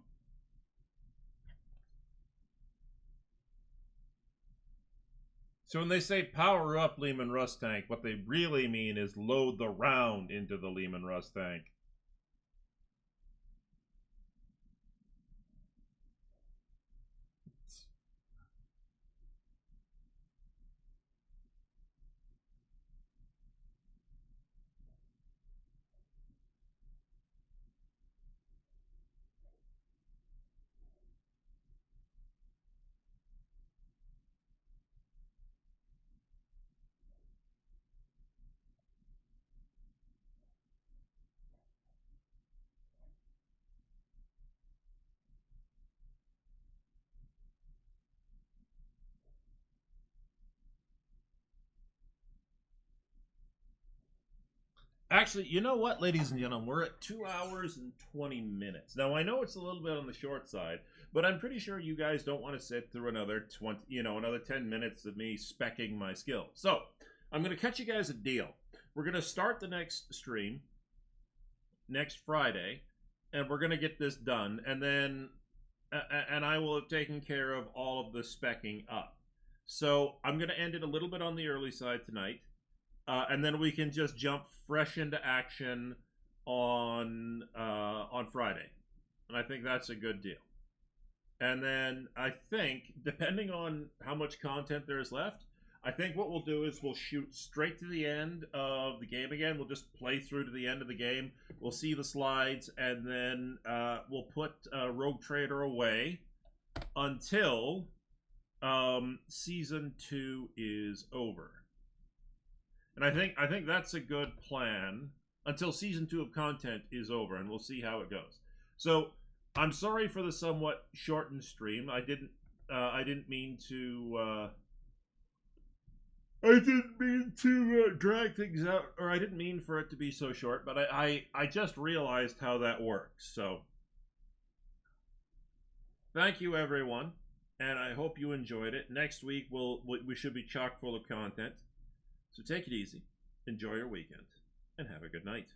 So when they say power up Lehman Russ tank, what they really mean is load the round into the Lehman Russ tank. Actually, you know what, ladies and gentlemen, we're at 2 hours and 20 minutes. Now I know it's a little bit on the short side, but I'm pretty sure you guys don't want to sit through another 20, another 10 minutes of me specking my skills. So I'm going to cut you guys a deal. We're going to start the next stream next Friday, and we're going to get this done, and then and I will have taken care of all of the specking up. So I'm going to end it a little bit on the early side tonight, and then we can just jump fresh into action on Friday, and I think that's a good deal. And then I think, depending on how much content there is left, I think what we'll do is we'll shoot straight to the end of the game again. We'll just play through to the end of the game. We'll see the slides, and then we'll put Rogue Trader away until Season 2 is over. And I think that's a good plan until Season 2 of content is over, and we'll see how it goes. So I'm sorry for the somewhat shortened stream. I didn't mean to. I didn't mean to drag things out, or I didn't mean for it to be so short, but I just realized how that works. So, thank you, everyone, and I hope you enjoyed it. Next week, we should be chock full of content. So take it easy, enjoy your weekend, and have a good night.